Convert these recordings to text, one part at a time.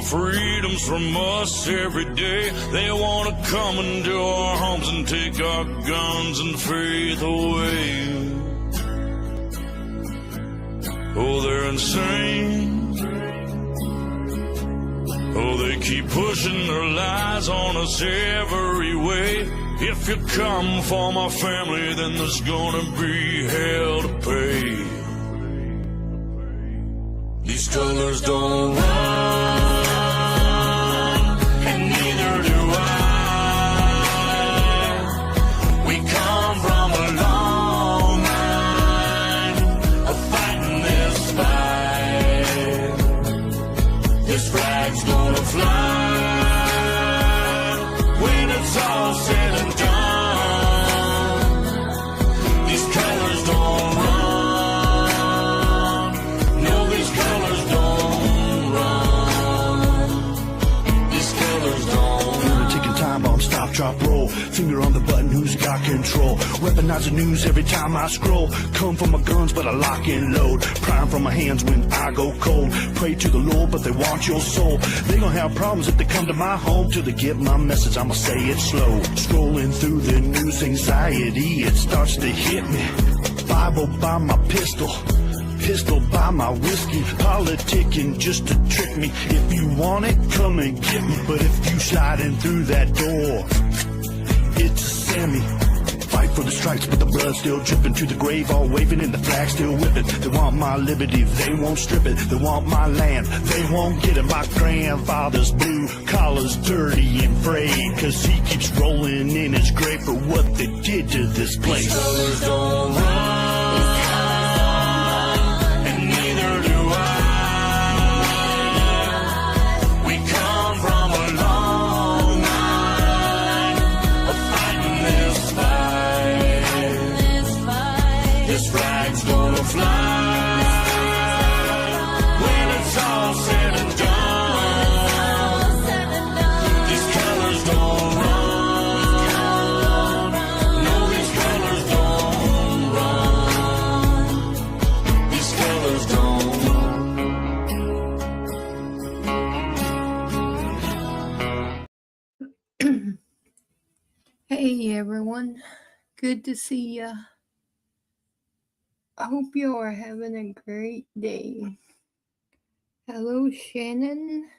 freedoms from us every day. They want to come into our homes and take our guns and faith away. Oh, they're insane. Oh, they keep pushing their lies on us every way. If you come for my family, then there's gonna be hell to pay. These colors don't run, and neither do I. We come from a long line of fighting this fight. This flag's gonna fly when it's all said and done. These colors don't run. No, these colors don't run. These colors don't. Ticking time bomb, stop, drop, roll. Finger on the button, who's got control? Weaponize the news every time I scroll. Come from my guns, but I lock and load. Prime from my hands when I go cold. Pray to the Lord, but they want your soul. They gonna have problems if they come to my home. Till they get my message, I'ma say it slow. Scrolling through the news, anxiety, it starts to hit me. Bible by my pistol. Pistol by my whiskey, politicking just to trick me. If you want it, come and get me. But if you sliding through that door, it's a Sammy. Fight for the stripes, but the blood still dripping to the grave, all waving and the flag still whipping. They want my liberty, they won't strip it. They want my land, they won't get it. My grandfather's blue collar's dirty and frayed, cause he keeps rolling in his grave for what they did to this place. These colors don't run. This flag's gonna fly when it's all said and done. These colors don't run. No, these colors don't run. These colors don't. Hey everyone, good to see ya. I hope you are having a great day. Hello, Shannon,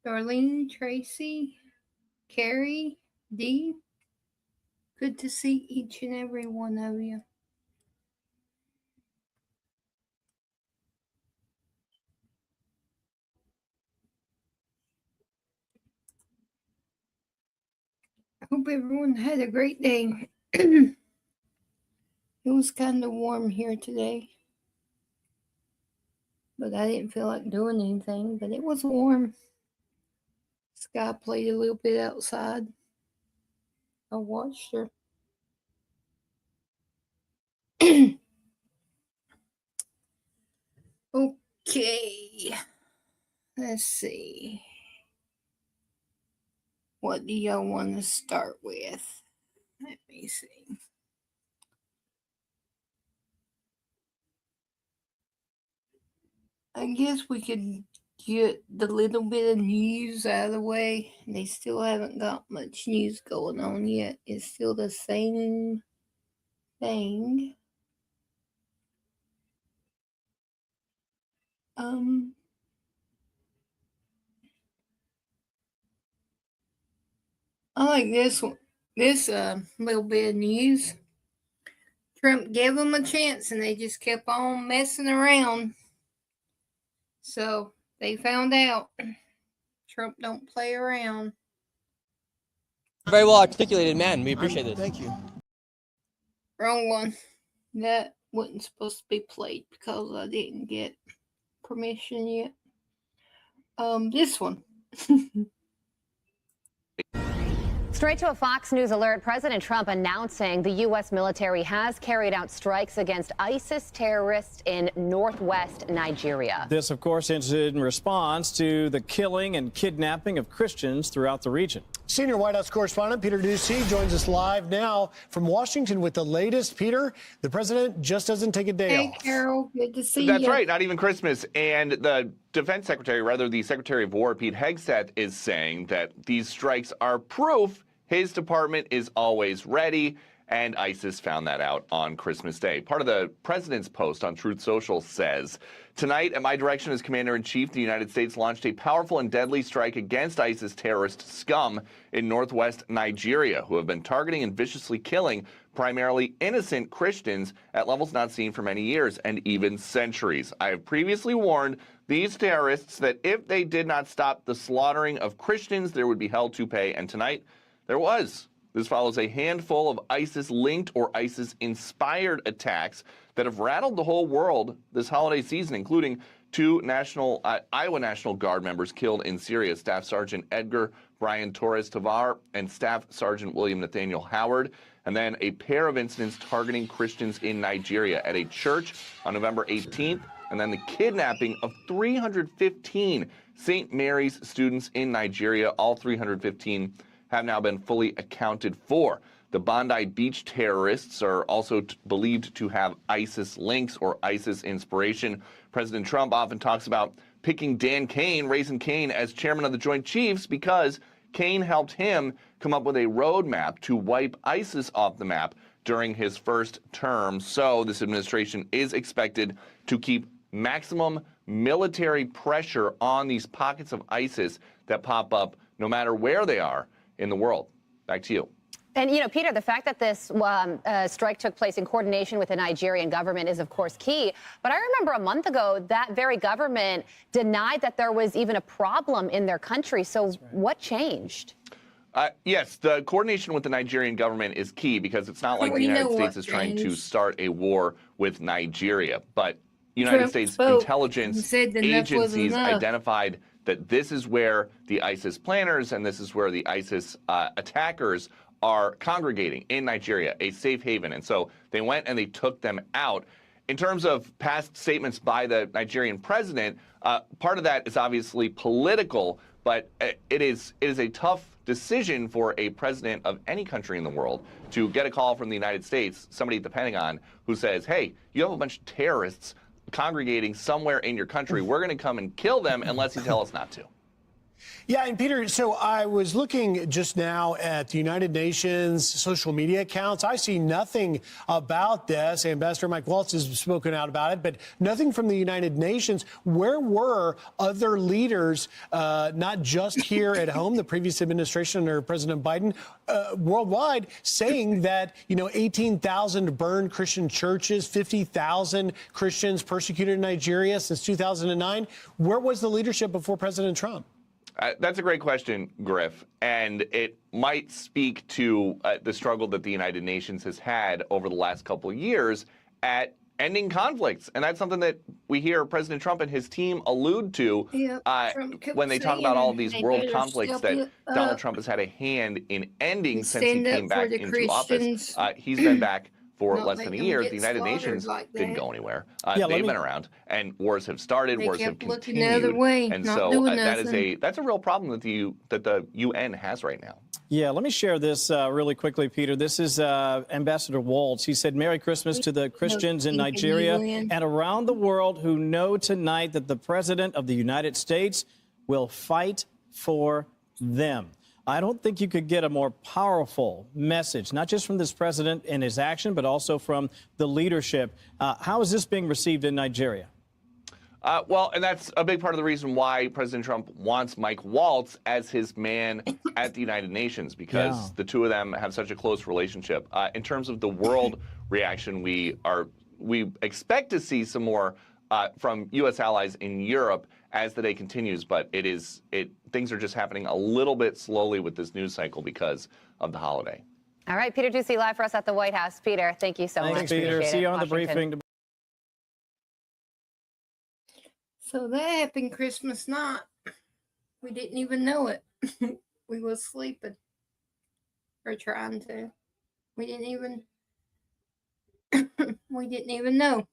Darlene, Tracy, Carrie, Dee. Good to see each and every one of you. I hope everyone had a great day. It was kind of warm here today, but I didn't feel like doing anything, but it was warm. Sky played a little bit outside. I watched her. Okay, let's see. What do y'all want to start with? Let me see. I guess we could get the little bit of news out of the way. They still haven't got much news going on yet. It's still the same thing. I like this one. This little bit of news. Trump gave them a chance and they just kept on messing around. So they found out Trump don't play around. Very well articulated man. We appreciate this. Thank you. Wrong one. That wasn't supposed to be played because I didn't get permission yet. This one. Straight to a Fox News alert, President Trump announcing the U.S. military has carried out strikes against ISIS terrorists in northwest Nigeria. This, of course, is in response to the killing and kidnapping of Christians throughout the region. Senior White House correspondent Peter Ducey joins us live now from Washington with the latest. Peter, the president just doesn't take a day Hey, off. Carol, good to see you. That's right, not even Christmas. And the defense secretary, rather the Secretary of War, Pete Hegseth, is saying that these strikes are proof his department is always ready. And ISIS found that out on Christmas Day. Part of the president's post on Truth Social says, tonight, at my direction as Commander-in-Chief, the United States launched a powerful and deadly strike against ISIS terrorist scum in northwest Nigeria, who have been targeting and viciously killing primarily innocent Christians at levels not seen for many years and even centuries. I have previously warned these terrorists that if they did not stop the slaughtering of Christians, there would be hell to pay. And tonight, there was. This follows a handful of ISIS-linked or ISIS-inspired attacks that have rattled the whole world this holiday season, including two Iowa National Guard members killed in Syria, Staff Sergeant Edgar Brian Torres Tavar and Staff Sergeant William Nathaniel Howard, and then a pair of incidents targeting Christians in Nigeria at a church on November 18th, and then the kidnapping of 315 St. Mary's students in Nigeria. All 315 have now been fully accounted for. The Bondi Beach terrorists are also believed to have ISIS links or ISIS inspiration. President Trump often talks about picking Dan Cain, Raising Cain, as chairman of the Joint Chiefs because Cain helped him come up with a roadmap to wipe ISIS off the map during his first term. So this administration is expected to keep maximum military pressure on these pockets of ISIS that pop up no matter where they are in the world. Back to you. And, Peter, the fact that this strike took place in coordination with the Nigerian government is, of course, key. But I remember a month ago, that very government denied that there was even a problem in their country. So what changed? Yes, the coordination with the Nigerian government is key because it's not like the United States is trying to start a war with Nigeria. But United States intelligence agencies identified that this is where the ISIS planners and this is where the ISIS attackers are congregating in Nigeria, a safe haven. And so they went and they took them out. In terms of past statements by the Nigerian president, part of that is obviously political, but it is a tough decision for a president of any country in the world to get a call from the United States, somebody at the Pentagon, who says, hey, you have a bunch of terrorists congregating somewhere in your country. We're going to come and kill them unless you tell us not to. Yeah, and Peter, so I was looking just now at the United Nations social media accounts. I see nothing about this. Ambassador Mike Waltz has spoken out about it, but nothing from the United Nations. Where were other leaders, not just here at home, the previous administration under President Biden, worldwide, saying that, 18,000 burned Christian churches, 50,000 Christians persecuted in Nigeria since 2009? Where was the leadership before President Trump? That's a great question, Griff, and it might speak to the struggle that the United Nations has had over the last couple of years at ending conflicts. And that's something that we hear President Trump and his team allude to when they talk about all of these world conflicts that Donald Trump has had a hand in ending since he came back into office. He's been back for less than a year. The United Nations didn't go anywhere. They've been around, and wars have started, wars have continued, and so that's a real problem that the UN has right now. Yeah, let me share this really quickly, Peter. This is Ambassador Waltz. He said, Merry Christmas to the Christians in Nigeria and around the world who know tonight that the President of the United States will fight for them. I don't think you could get a more powerful message, not just from this president and his action, but also from the leadership. How is this being received in Nigeria? Well, and that's a big part of the reason why President Trump wants Mike Waltz as his man at the United Nations, because the two of them have such a close relationship. In terms of the world reaction, we expect to see some more from U.S. allies in Europe as the day continues, but things are just happening a little bit slowly with this news cycle because of the holiday. All right, Peter Ducey live for us at the White House. Peter, thank you so much. Thanks, Peter. See you on the briefing. So that happened Christmas night. We didn't even know it. We was sleeping. Or trying to. We didn't even know.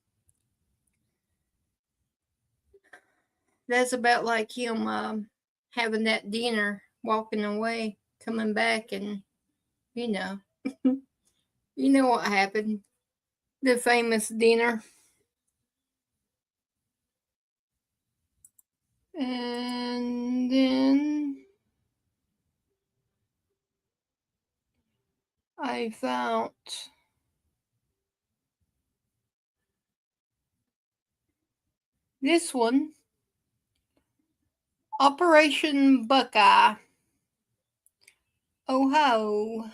That's about like him having that dinner, walking away coming back, and you know, you know what happened. The famous dinner. And then I found this one, Operation Buckeye, Ohio.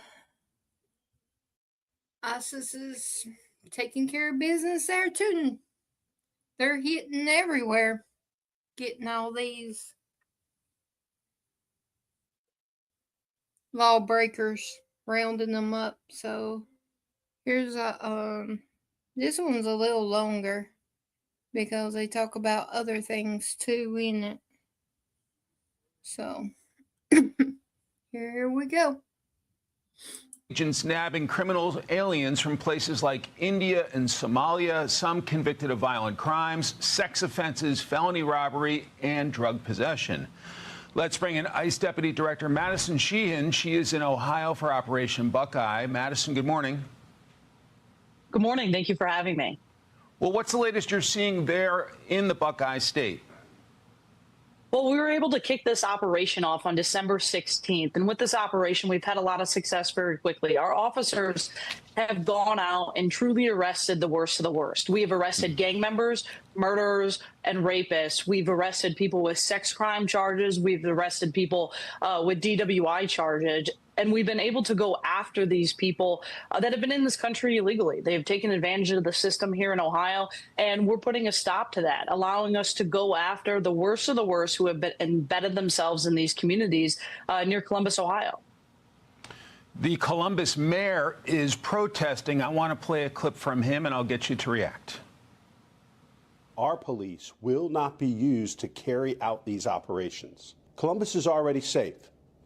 ISIS is taking care of business there too. They're hitting everywhere, getting all these lawbreakers, rounding them up. So here's a this one's a little longer because they talk about other things too in it. So here we go. Agents nabbing criminal aliens from places like India and Somalia, some convicted of violent crimes, sex offenses, felony robbery, and drug possession. Let's bring in ICE Deputy Director Madison Sheehan. She is in Ohio for Operation Buckeye. Madison, good morning. Good morning. Thank you for having me. Well, what's the latest you're seeing there in the Buckeye State? Well, we were able to kick this operation off on December 16th. And with this operation, we've had a lot of success very quickly. Our officers have gone out and truly arrested the worst of the worst. We have arrested gang members, murderers, and rapists. We've arrested people with sex crime charges. We've arrested people with DWI charges. And we've been able to go after these people that have been in this country illegally. They have taken advantage of the system here in Ohio, and we're putting a stop to that, allowing us to go after the worst of the worst who have been embedded themselves in these communities near Columbus, Ohio. The Columbus mayor is protesting. I want to play a clip from him, and I'll get you to react. Our police will not be used to carry out these operations. Columbus is already safe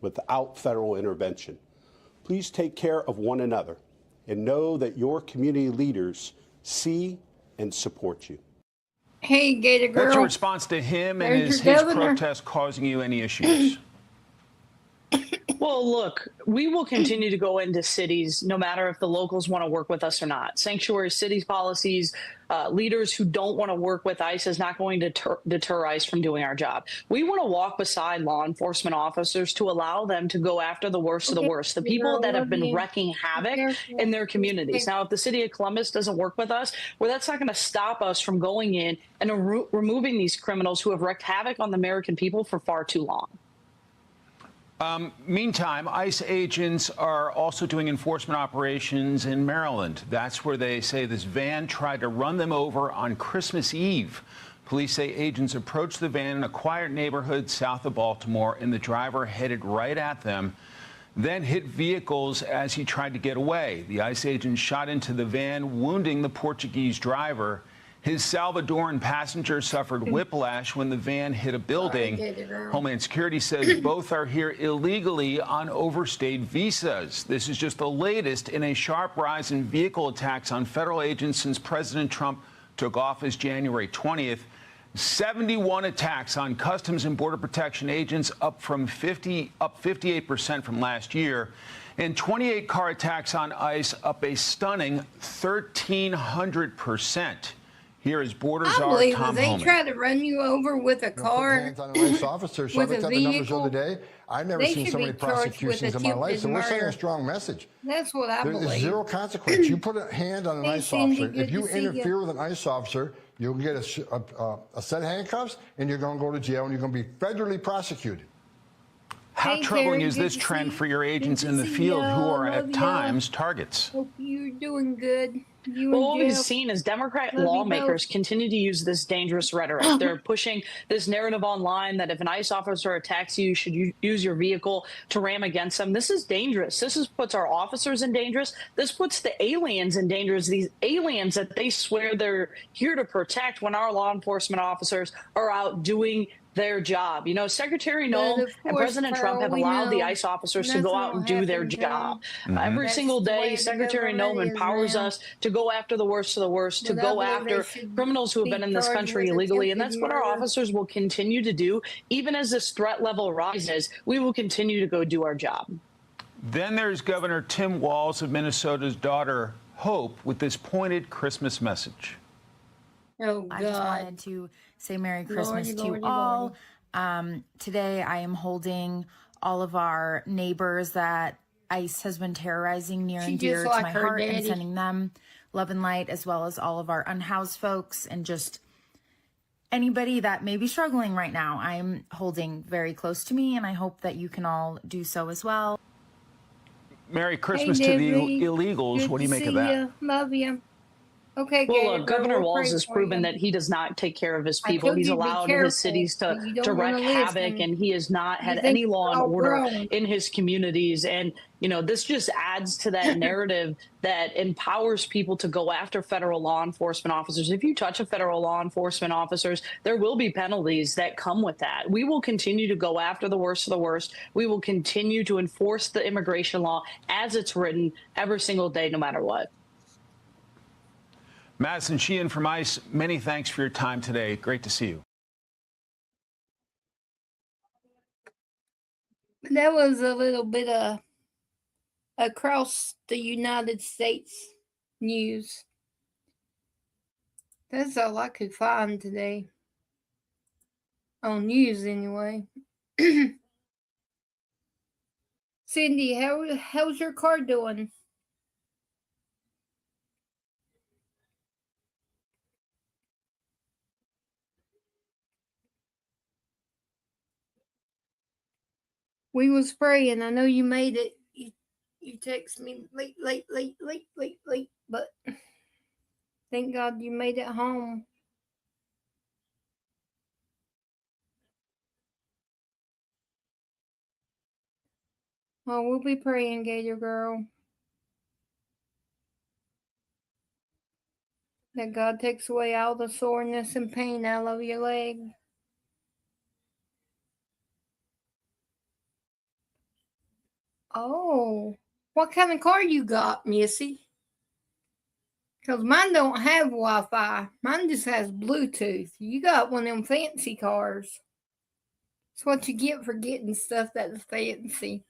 without federal intervention. Please take care of one another and know that your community leaders see and support you. Hey, Gator Girl. What's your response to him, and There's is your his governor. protest causing you any issues? Well, look, we will continue to go into cities no matter if the locals want to work with us or not. Sanctuary cities policies, leaders who don't want to work with ICE is not going to deter ICE from doing our job. We want to walk beside law enforcement officers to allow them to go after the worst of the worst, the people that have been wrecking havoc in their communities. Now, if the city of Columbus doesn't work with us, well, that's not going to stop us from going in and removing these criminals who have wreaked havoc on the American people for far too long. Meantime, ICE agents are also doing enforcement operations in Maryland. That's where they say this van tried to run them over on Christmas Eve. Police say agents approached the van in a quiet neighborhood south of Baltimore, and the driver headed right at them, then hit vehicles as he tried to get away. The ICE agents shot into the van, wounding the Portuguese driver. His Salvadoran passenger suffered whiplash when the van hit a building. Homeland Security says both are here illegally on overstayed visas. This is just the latest in a sharp rise in vehicle attacks on federal agents since President Trump took office January 20th. 71 attacks on Customs and Border Protection agents, up 58% from last year. And 28 car attacks on ICE, up a stunning 1,300%. Here is Borders Czar Tom they Homan. try to run you over with a car. Hands on an ICE officer. So I with looked a at the numbers the vehicle. other day. I've never They seen should so be many charged with prosecutions in my life. So we're attempted sending a murder. strong message. That's what I There's believe. zero consequence. You put a hand on an They ICE seem to officer. good If you to see interfere you. with an ICE officer, you'll get a set of handcuffs, and you're going to go to jail, and you're going to be federally prosecuted. How Hey, troubling Terry, is good this to trend see- for your agents good in to the see field who y'all. are Love at y'all. times targets? Hope you're doing good. You Well, and what we've Jeff. seen is Democrat Love you lawmakers both. continue to use this dangerous rhetoric. They're pushing this narrative online that if an ICE officer attacks you, you should use your vehicle to ram against them. This is dangerous. Puts our officers in danger. This puts the aliens in danger. These aliens that they swear they're here to protect when our law enforcement officers are out doing their job. You know, Secretary But Noem of and course, President for Trump all have we allowed the know, ICE officers to nothing go out and will do their happen to job. them. Every That's single the way day, the Secretary government Noem is empowers now. us to go after the worst of the worst, to But I go believe they after should criminals who have be been in this charged country with illegally. And attempted that's what our murder. officers will continue to do. Even as this threat level rises, we will continue to go do our job. Then there's Governor Tim Walz of Minnesota's daughter, Hope, with this pointed Christmas message. Oh, God. I just wanted to say Merry Christmas Lordy, to Lordy, all. Lordy. Today I am holding all of our neighbors that ICE has been terrorizing near She and dear just to like my her heart, and daddy. sending them love and light, as well as all of our unhoused folks and just anybody that may be struggling right now. I'm holding very close to me, and I hope that you can all do so as well. Merry Christmas Hey, to the Debbie. illegals. Good What do you to make of see that? ya. Love you. Okay, Well, Gator look, girl, Governor we'll Walz pray has for proven you. that he does not take care of his I people. told He's you to be allowed his careful, cities but to, you to don't want wreak to havoc, listen. and he has not You had think any law you're and all order grown. in his communities. And, you know, this just adds to that narrative that empowers people to go after federal law enforcement officers. If you touch a federal law enforcement officers, there will be penalties that come with that. We will continue to go after the worst of the worst. We will continue to enforce the immigration law as it's written every single day, no matter what. Madison Sheehan from ICE, many thanks for your time today. Great to see you. That was a little bit of across the United States news. That's all I could find today. On news, anyway. Cindy, how's your car doing? We was praying. I know you made it. You text me late, but thank God you made it home. Well, we'll be praying, Gator girl. That God takes away all the soreness and pain out of your leg. Oh, what kind of car you got, Missy? Because mine don't have Wi-Fi. Mine just has Bluetooth. You got one of them fancy cars. It's what you get for getting stuff that's fancy.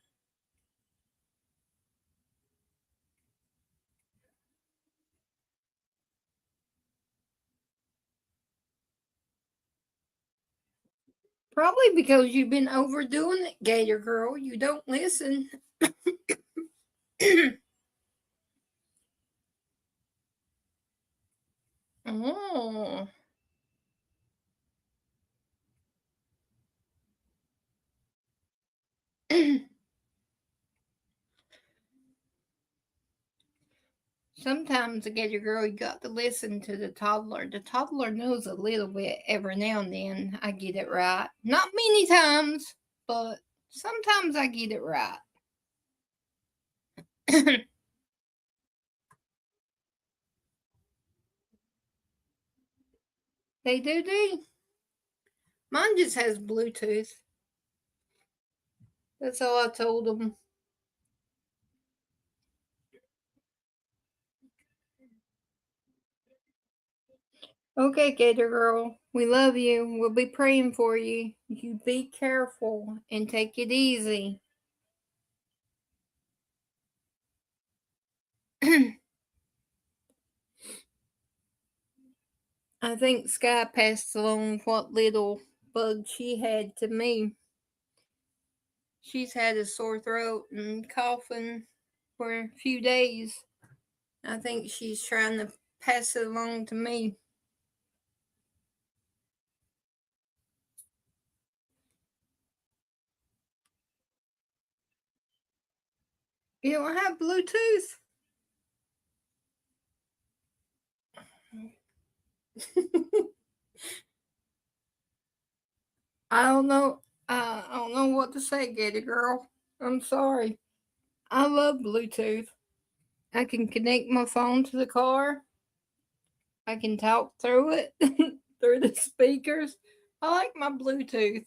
Probably because you've been overdoing it, Gator girl. You don't listen. Oh. Sometimes, Gator girl, you got to listen to the toddler. The toddler knows a little bit every now and then. I get it right. Not many times, but sometimes I get it right. They do. Mine just has Bluetooth. That's all I told them. Okay, Gator girl, we love you. We'll be praying for you. You be careful and take it easy. I think Sky passed along what little bug she had to me. She's had a sore throat and coughing for a few days. I think she's trying to pass it along to me. You don't have Bluetooth? I don't know. I don't know what to say, Gator girl. I'm sorry. I love Bluetooth. I can connect my phone to the car. I can talk through it through the speakers. I like my Bluetooth.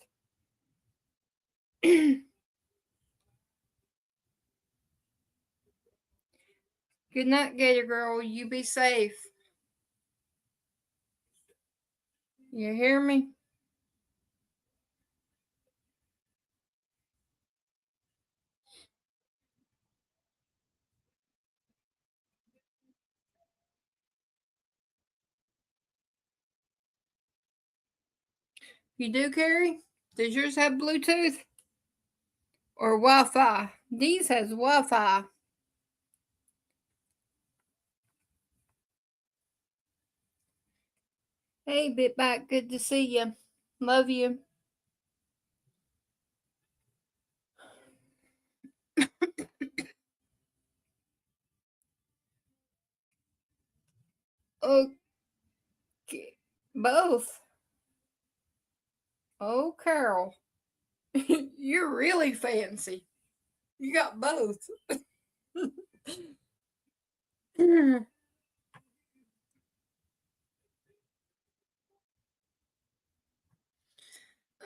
Good night, Gator girl. You be safe. You hear me? You do, Carrie? Does yours have Bluetooth? Or Wi-Fi? These has Wi-Fi. Hey, Bitback, good to see you. Love you. Okay, both. Oh, Carol, you're really fancy. You got both.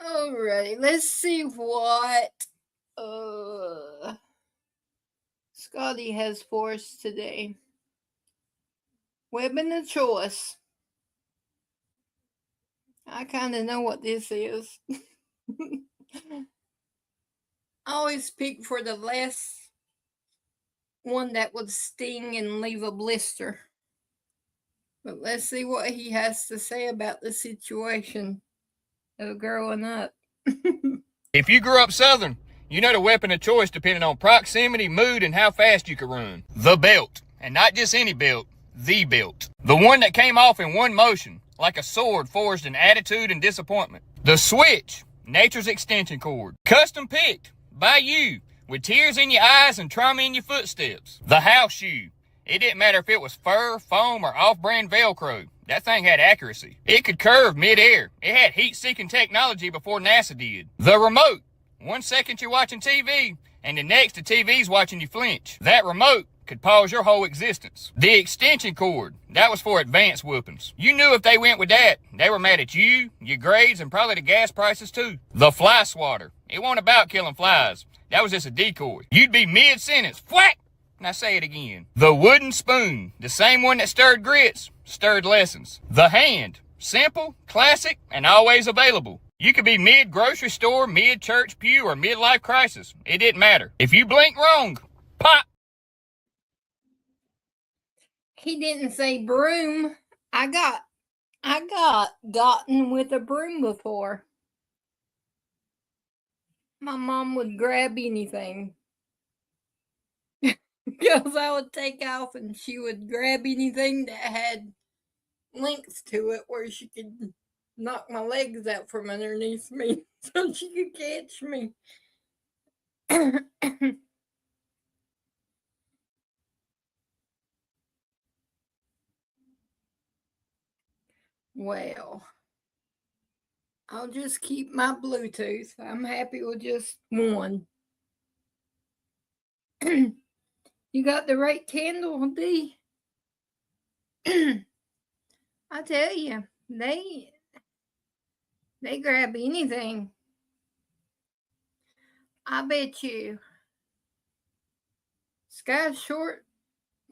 Alrighty, let's see what Scotty has for us today. Weapon of choice. I kind of know what this is. I always pick for the last one that would sting and leave a blister. But let's see what he has to say about the situation of growing up. If you grew up Southern, you know the weapon of choice depending on proximity, mood, and how fast you could run. The belt. And not just any belt, the belt. The one that came off in one motion, like a sword forged in attitude and disappointment. The switch, nature's extension cord. Custom picked by you, with tears in your eyes and trauma in your footsteps. The house shoe. It didn't matter if it was fur, foam, or off-brand Velcro. That thing had accuracy. It could curve mid-air. It had heat-seeking technology before NASA did. The remote. 1 second you're watching TV, and the next the TV's watching you flinch. That remote could pause your whole existence. The extension cord. That was for advanced whoopings. You knew if they went with that, they were mad at you, your grades, and probably the gas prices too. The fly swatter. It wasn't about killing flies. That was just a decoy. You'd be mid-sentence. Whack! Now say it again. The wooden spoon, the same one that stirred grits, stirred lessons. The hand, simple, classic, and always available. You could be mid-grocery store, mid-church pew, or mid-life crisis. It didn't matter. If you blink wrong, pop! He didn't say broom. I got gotten with a broom before. My mom would grab anything. Because I would take off and she would grab anything that had length to it where she could knock my legs out from underneath me so she could catch me. Well, I'll just keep my Bluetooth. I'm happy with just one. You got the right candle, D. I tell you, they grab anything. I bet you Sky's short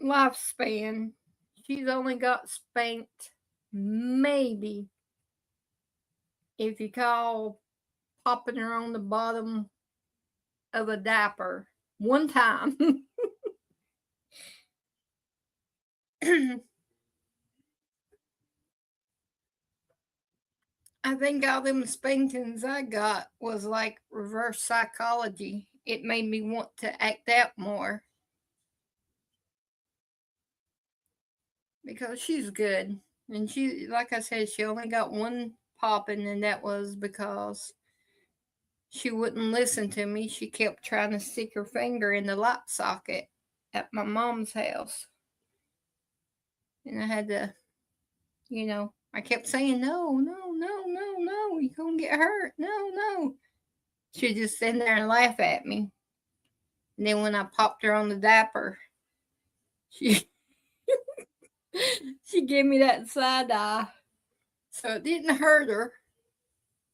lifespan, she's only got spanked maybe, if you call popping her on the bottom of a diaper, one time. I think all them spankings I got was like reverse psychology. It made me want to act out more. Because she's good. And she, like I said, she only got one popping, and that was because she wouldn't listen to me. She kept trying to stick her finger in the light socket at my mom's house. And I had to, I kept saying, no, you're going to get hurt. No. She'd just stand there and laugh at me. And then when I popped her on the diaper, she gave me that side eye. So it didn't hurt her,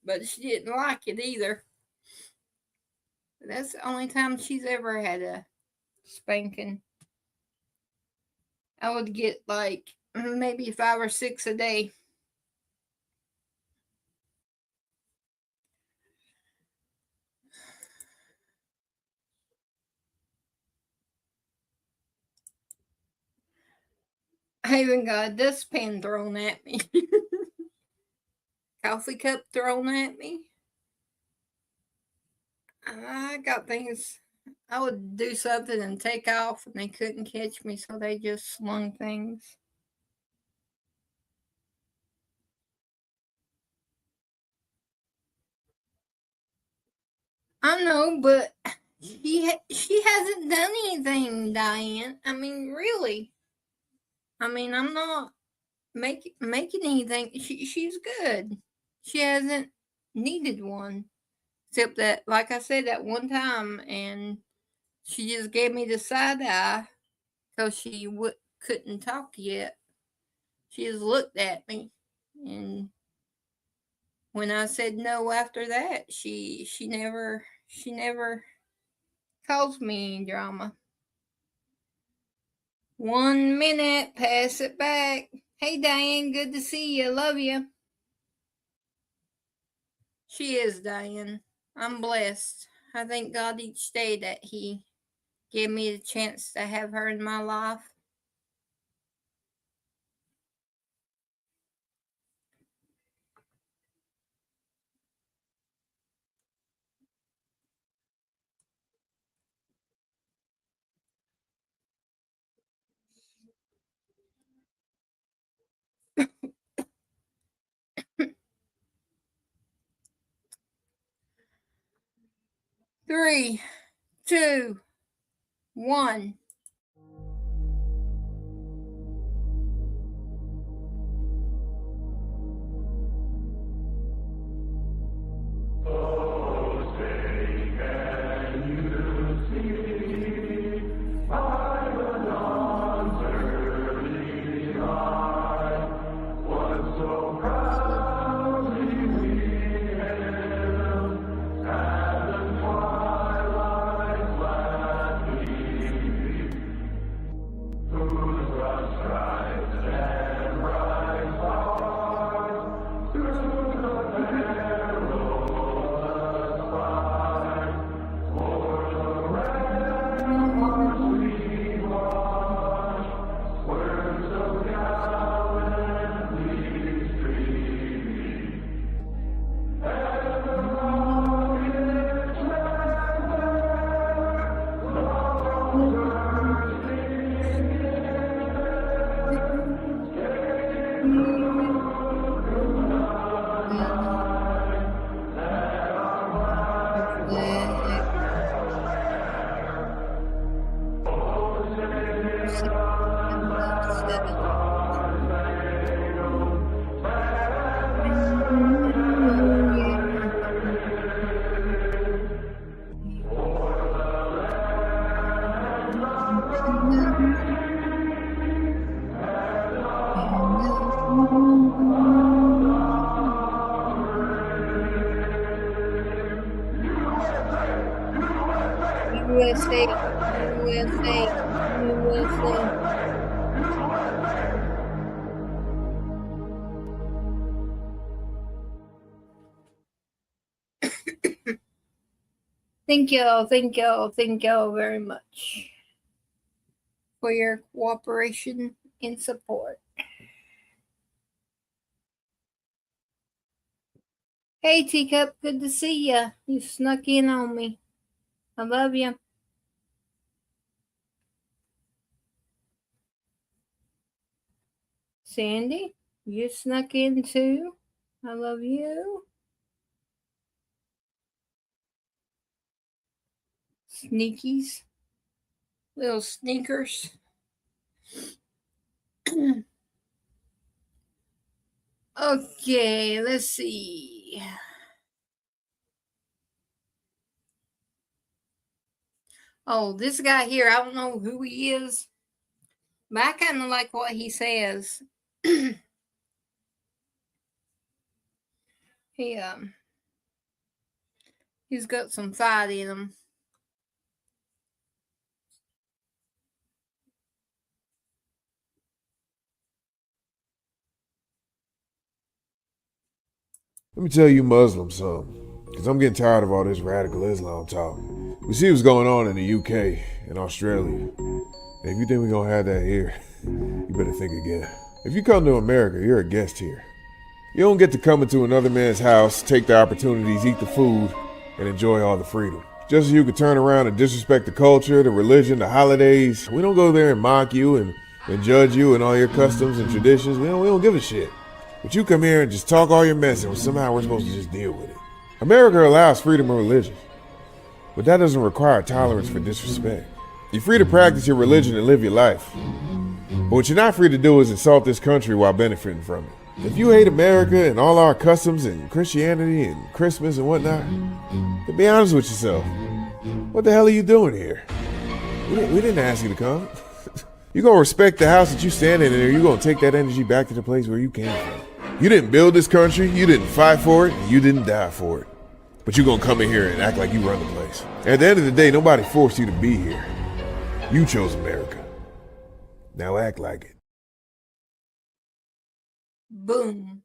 but she didn't like it either. But that's the only time she's ever had a spanking. I would get like maybe 5 or 6 a day. I even got a dustpan thrown at me. coffee cup thrown at me. I got things. I would do something and take off, and they couldn't catch me, so they just slung things. I know, but she hasn't done anything, Diane. I mean, really. I mean, I'm not making anything. She's good. She hasn't needed one, except that, like I said, that one time, and she just gave me the side eye because she couldn't talk yet. She just looked at me, and when I said no after that, she never caused me any drama. 1 minute, pass it back. Hey Diane, good to see you. Love you. She is, Diane. I'm blessed. I thank God each day that He gave me the chance to have her in my life. Three, two, one. USA, USA, USA. Thank y'all very much for your cooperation and support. Hey, Teacup, good to see ya. You snuck in on me. I love you. Sandy, you snuck in too. I love you. Sneakies. Little sneakers. Okay, let's see. Oh, this guy here, I don't know who he is, but I kind of like what he says. He's got some fight in him. Let me tell you Muslims something, because I'm getting tired of all this radical Islam talk. We see what's going on in the UK and Australia. And if you think we're going to have that here, you better think again. If you come to America, you're a guest here. You don't get to come into another man's house, take the opportunities, eat the food, and enjoy all the freedom. Just as you could turn around and disrespect the culture, the religion, the holidays, we don't go there and mock you and judge you and all your customs and traditions. We don't give a shit. But you come here and just talk all your mess, and somehow we're supposed to just deal with it. America allows freedom of religion, but that doesn't require tolerance for disrespect. You're free to practice your religion and live your life. But what you're not free to do is insult this country while benefiting from it. If you hate America and all our customs and Christianity and Christmas and whatnot, then be honest with yourself. What the hell are you doing here? We didn't ask you to come. You're going to respect the house that you stand in, and you're going to take that energy back to the place where you came from. You didn't build this country, you didn't fight for it, and you didn't die for it. But you're going to come in here and act like you run the place. At the end of the day, nobody forced you to be here. You chose America. Now act like it. Boom.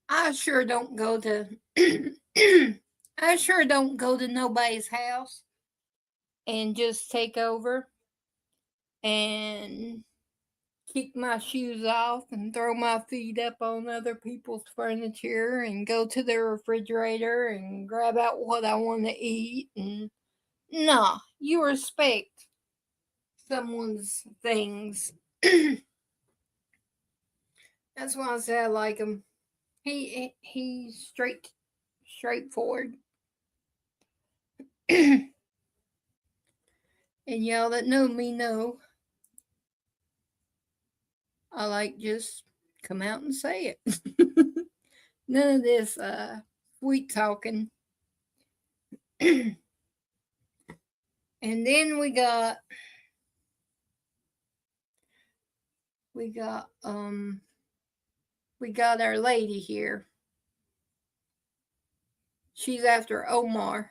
I sure don't go to nobody's house and just take over and kick my shoes off and throw my feet up on other people's furniture and go to the refrigerator and grab out what I want to eat. And no, you respect someone's things. That's why I say I like him. He's straightforward. And y'all that know me know I like just come out and say it. None of this sweet talking. And then we got our lady here. She's after Omar.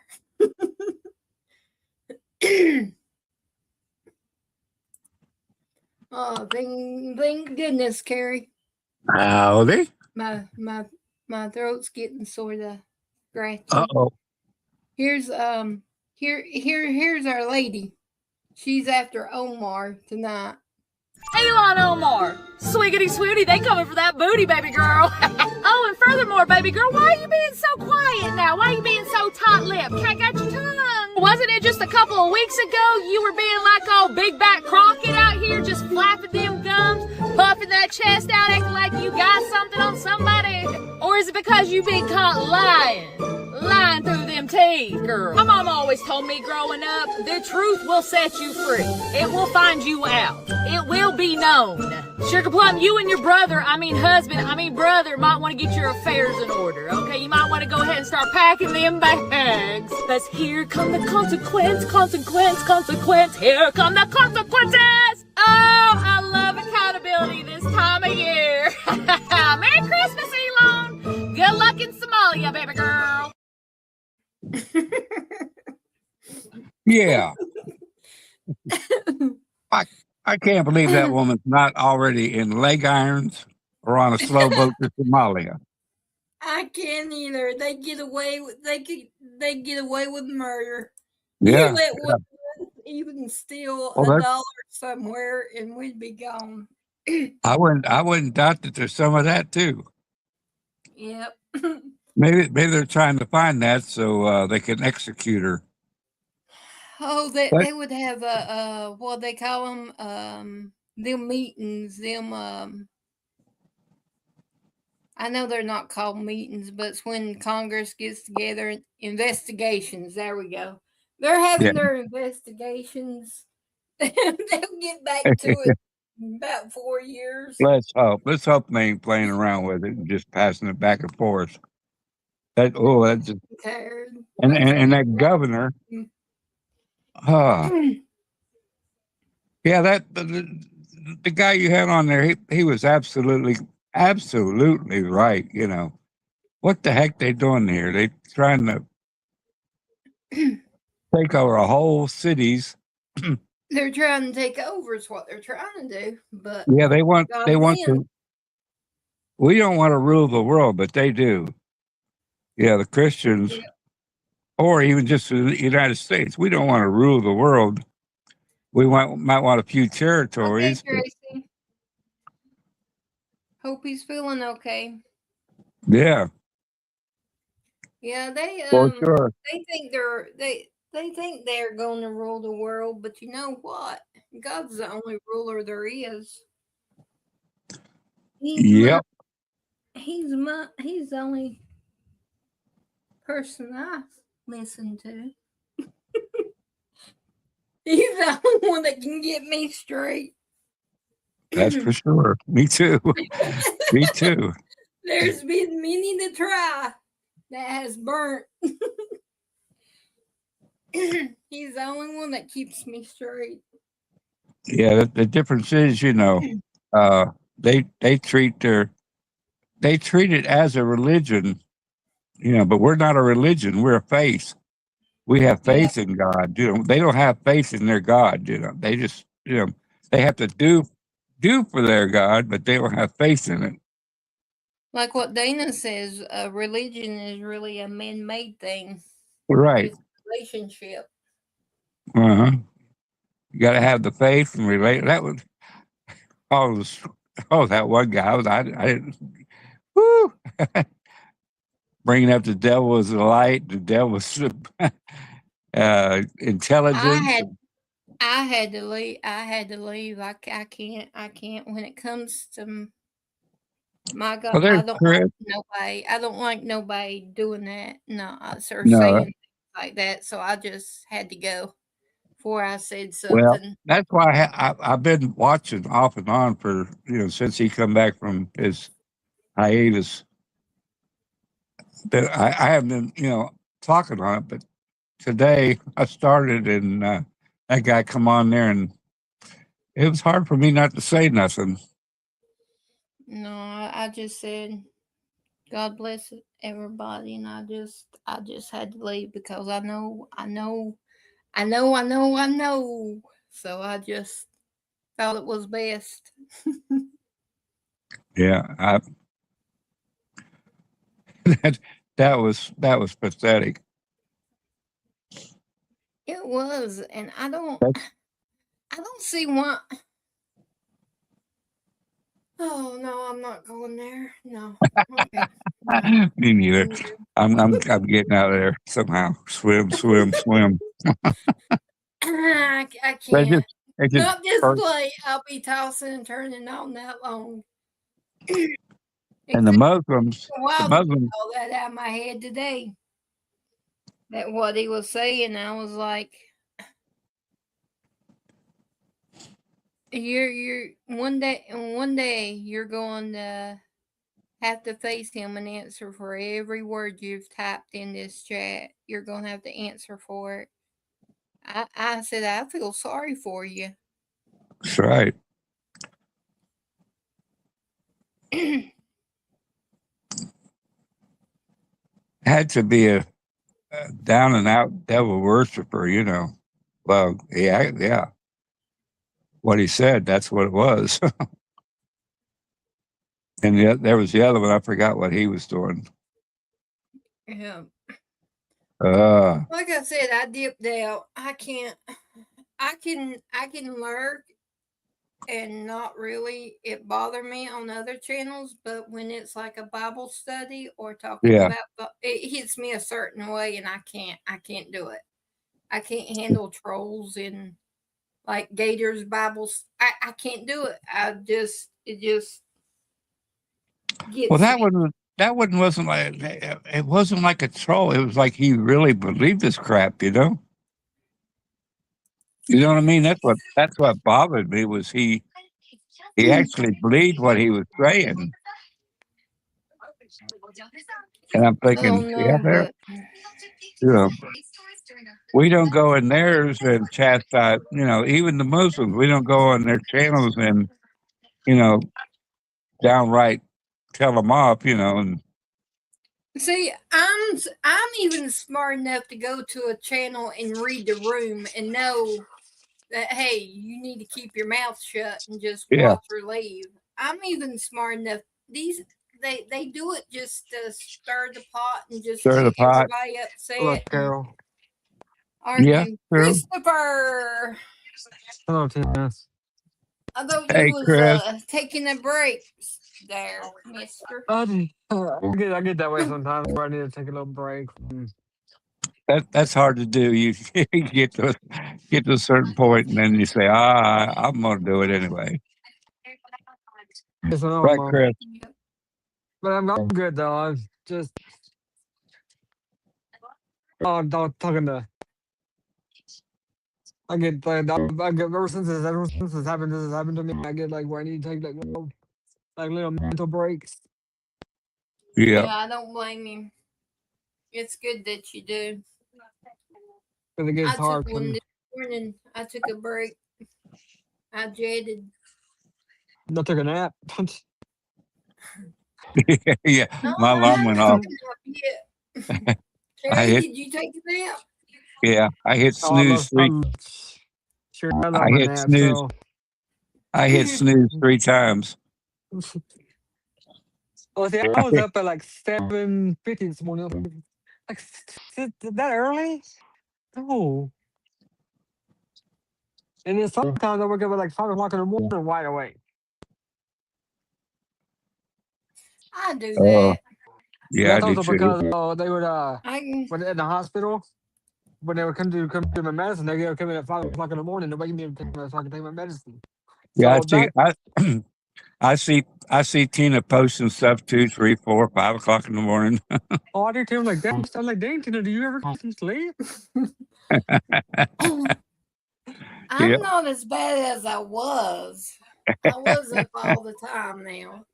Oh, thank goodness, Carrie. Howdy. My throat's getting sort of scratchy. Uh-oh. Here's our lady. She's after Omar tonight. Elon Omar, swiggity swooty, they coming for that booty, baby girl. Oh, and furthermore, baby girl, why are you being so quiet now? Why are you being so tight-lipped? Cat got your tongue. Wasn't it just a couple of weeks ago you were being like all big back Crockett out here, just flapping them gums, puffing that chest out, acting like you got something on somebody? Or is it because you been caught lying through them teeth, girl? My mom always told me growing up, the truth will set you free. It will find you out. It will be known. Sugar Plum, you and your brother, brother, might want to get your affairs in order, okay? You might want to go ahead and start packing them bags. Because here come the consequence. Here come the consequences. Oh, I love accountability this time of year. Merry Christmas, Elon. Good luck in Somalia, baby girl. Yeah. I can't believe that woman's not already in leg irons or on a slow boat to Somalia. I can't either. They get away with murder. Yeah. You let one even steal Well, a dollar somewhere and we'd be gone. I wouldn't doubt that there's some of that too. Yep. Maybe they're trying to find that so they can execute her. Oh, they would have what they call them meetings, I know they're not called meetings, but it's when Congress gets together. Investigations. There we go. They're having their investigations. They'll get back to it in about 4 years. Let's hope they ain't playing around with it and just passing it back and forth. That's just tired. And that governor. Yeah, that the guy you had on there, he was absolutely right. You know, what the heck they doing here? They trying to take over a whole cities. They're trying to take over is what they're trying to do. But yeah, they want to. We don't want to rule the world, but they do. Yeah, the Christians, or even just the United States. We don't want to rule the world. We might want a few territories. Okay, Tracy. Hope he's feeling okay. Yeah, Yeah, they for sure. they think they think they're going to rule the world, but you know what? God's the only ruler there is. He's my Yep, he's the only person I listen to. He's the only one that can get me straight. that's for sure. Me too. Me too. There's been many to try that has burnt. He's the only one that keeps me straight. Yeah, the difference is, they treat it as a religion, but we're not a religion. We're a faith. We have Yeah. faith in God. They don't have faith in their God. They just, they have to do for their God, but they don't have faith in it. Like what Dana says, religion is really a man-made thing. Right. It's a relationship. Uh-huh. You got to have the faith and relate. That was that one guy. I didn't. Woo! Bringing up the devil as the light, the devil's intelligence. I had to leave. I can't. When it comes to my God, Well, I don't like nobody. I don't like nobody doing that. No, or No. saying things like that. So I just had to go before I said Well, something. that's why I've been watching off and on for since he come back from his hiatus. But I haven't been talking on it. But today I started, and that guy come on there, and it was hard for me not to say nothing. No, I just said, God bless everybody, and I just had to leave because I know. So I just felt it was best. Yeah, that was pathetic. It was, and I don't see why. Oh no, I'm not going there. No. Okay. No. Me neither. I'm getting out of there somehow. Swim. I They can't. just Not this hurt. play. I'll be tossing and turning all night long. And the Muslims, All that out of my head today. That what he was saying, I was like, you're one day you're going to have to face him and answer for every word you've typed in this chat. You're going to have to answer for it. I said, I feel sorry for you. That's right. Had to be a down and out devil worshiper, Well, yeah. What he said, that's what it was. And yet there was the other one. I forgot what he was doing. Yeah. Uh, Like I said, I dipped out. I can lurk and not really it bother me on other channels, but when it's like a Bible study or talking Yeah. about it hits me a certain way, and I can't do it. I can't handle trolls and like Gators Bibles. I can't do it. It just gets well, me. that one wasn't like it wasn't like a troll. It was like he really believed this crap, You know what I mean? That's what bothered me was he actually believed what he was saying. And I'm thinking, we don't go in theirs and chastise, even the Muslims, we don't go on their channels and, downright tell them off, and See, I'm even smart enough to go to a channel and read the room and know that hey, you need to keep your mouth shut and just watch or leave. I'm even smart enough. They do it just to stir the pot and just stir the get pot. everybody upset. Hello, Carol. Argue. Yeah, Christopher. Hello, Tina. I thought Hey, you was Chris. taking a break. there, mister. I get that way sometimes where I need to take a little break. That's hard to do. You get to a certain point, and then you say, I'm going to do it anyway. Yes, I know, Right, Mom. Chris? But I'm good though. I'm just I'm talking to. I get like ever since this happened, to me. I get like where I need to take like little mental breaks. Yeah. Yeah, I don't blame you. It's good that you do. Because it gets I hard. took one this morning. I took a break. I jetted. I took a nap. Yeah, No, my I alarm haven't went taken off. a nap yet. I Terry, hit, did you take a nap? yeah, I hit Oh, I snooze love, three. sure, I love I my hit nap. snooze. So, I hit snooze 3 times. well, see, I was up at like 7:50 this morning. Like that early? No. And then sometimes I wake up at like 5 o'clock in the morning, wide awake. I do Oh, that. yeah, I That's do also too. because they would I can. when in the hospital when they would come do my medicine, they would come in at 5 o'clock in the morning to wake me up so I can take my medicine. Yeah, So that I see Tina posting stuff 2, 3, 4, 5 o'clock in the morning. oh, I did too. I'm like, dang, Tina, do you ever get some sleep? I'm Yeah, not as bad as I was. I was up all the time now.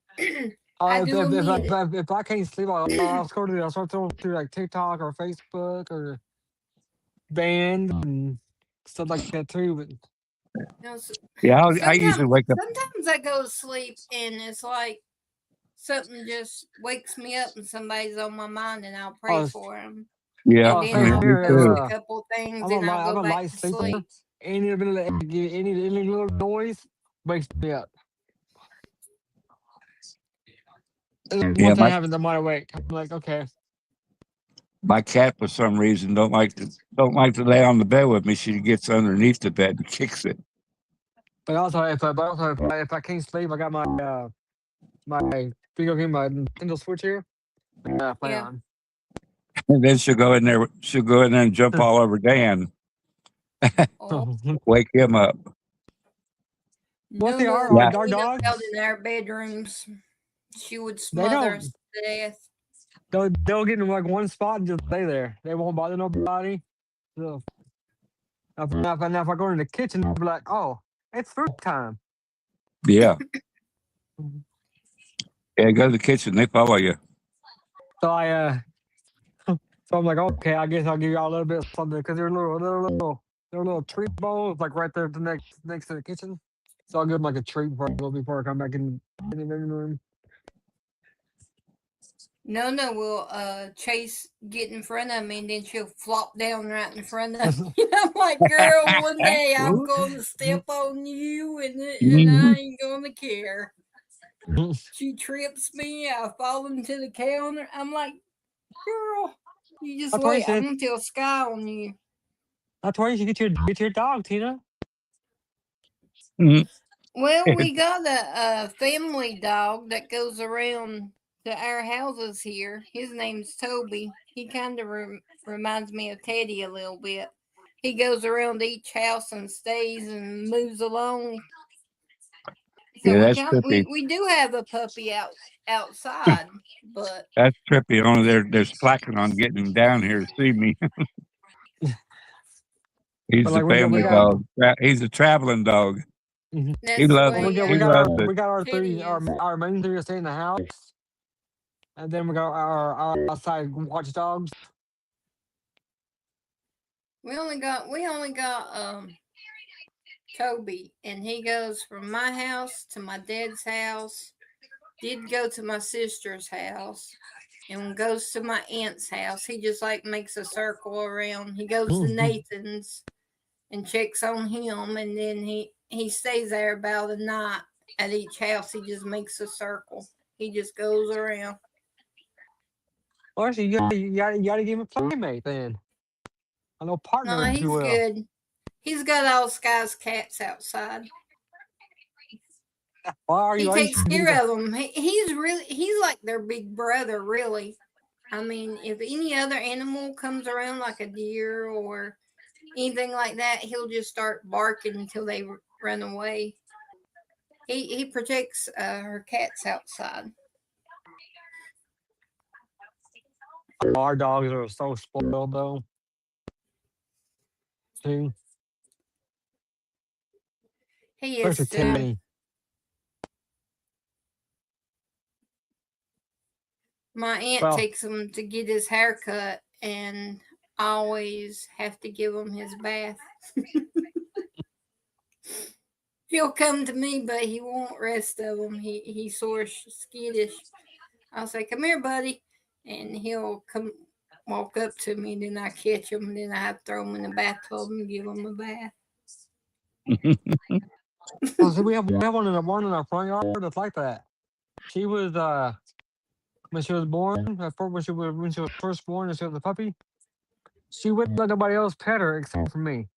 I If, do if, if, admit it. I, if I can't sleep, I'll start throwing through like TikTok or Facebook or Band and stuff like that too. But No, yeah. I usually sometimes, wake up. sometimes I go to sleep and it's like something just wakes me up and somebody's on my mind and I'll pray for them. Yeah, And then me, I'll me post too. a couple things I'm and I'll a go back light to sleeper. sleep. Any little noise wakes me up. And Yeah, once that happens, I'm wide awake. I'm like, okay. my cat for some reason don't like to lay on the bed with me. She gets underneath the bed and kicks it. But also, if I can't sleep, I got my video game, my Nintendo Switch here. Yeah, play on. And then she'll go in there. She'll go in there and jump all over Dan. Wake him up. What's No, our no, our we don't dogs? out in our bedrooms. She would They smother us don't. to death. They'll get in like one spot and just stay there. They won't bother nobody. So if I go in the kitchen, they'll be like, "Oh, it's food time." Yeah. Yeah, go to the kitchen. They follow you. So so I'm like, okay, I guess I'll give y'all a little bit of something because they're little treat bowls like right there next to the kitchen. So I'll give them like a treat before I come back in the living room. No, will Chase get in front of me and then she'll flop down right in front of me. I'm like, girl, one day I'm going to step on you and I ain't going to care. She trips me, I fall into the counter. I'm like, girl, you just wait. I'm going to tell Sky on you. That's why you should get your dog, Tina. Well, we got a family dog that goes around to our houses here. His name's Toby. He kind of reminds me of Teddy a little bit. He goes around each house and stays and moves along. So Yeah, that's trippy. we do have a puppy outside, but That's trippy. Only they're slacking on getting him down here to see me. He's the family dog. He's a traveling dog. He loves it. He loves it. We got our main three stay in the house, and then we got our outside watchdogs. we only got Toby, and he goes from my house to my dad's house. Did go to my sister's house, and goes to my aunt's house. He just like makes a circle around. He goes to Nathan's and checks on him, and then he stays there about a night at each house. He just makes a circle. He just goes around. Well, actually, you gotta give him a playmate then. A little partner, No, if he's you will. good. He's got all Sky's cats outside. Why are He you? takes care of them. He's like their big brother, really. I mean, if any other animal comes around, like a deer or anything like that, he'll just start barking until they run away. He protects her cats outside. Our dogs are so spoiled, though. Too. He is Especially too. Timmy. My aunt Well, takes him to get his hair cut, and I always have to give him his bath. He'll come to me, but he won't rest of them. He's sort of skittish. I'll say, "Come here, buddy," and he'll come walk up to me. Then I catch him, and then I have to throw him in the bathtub and give him a bath. oh, see, we have one in our front yard that's like that. She was when she was born, when she was first born, and she was a puppy. She wouldn't let nobody else pet her except for me.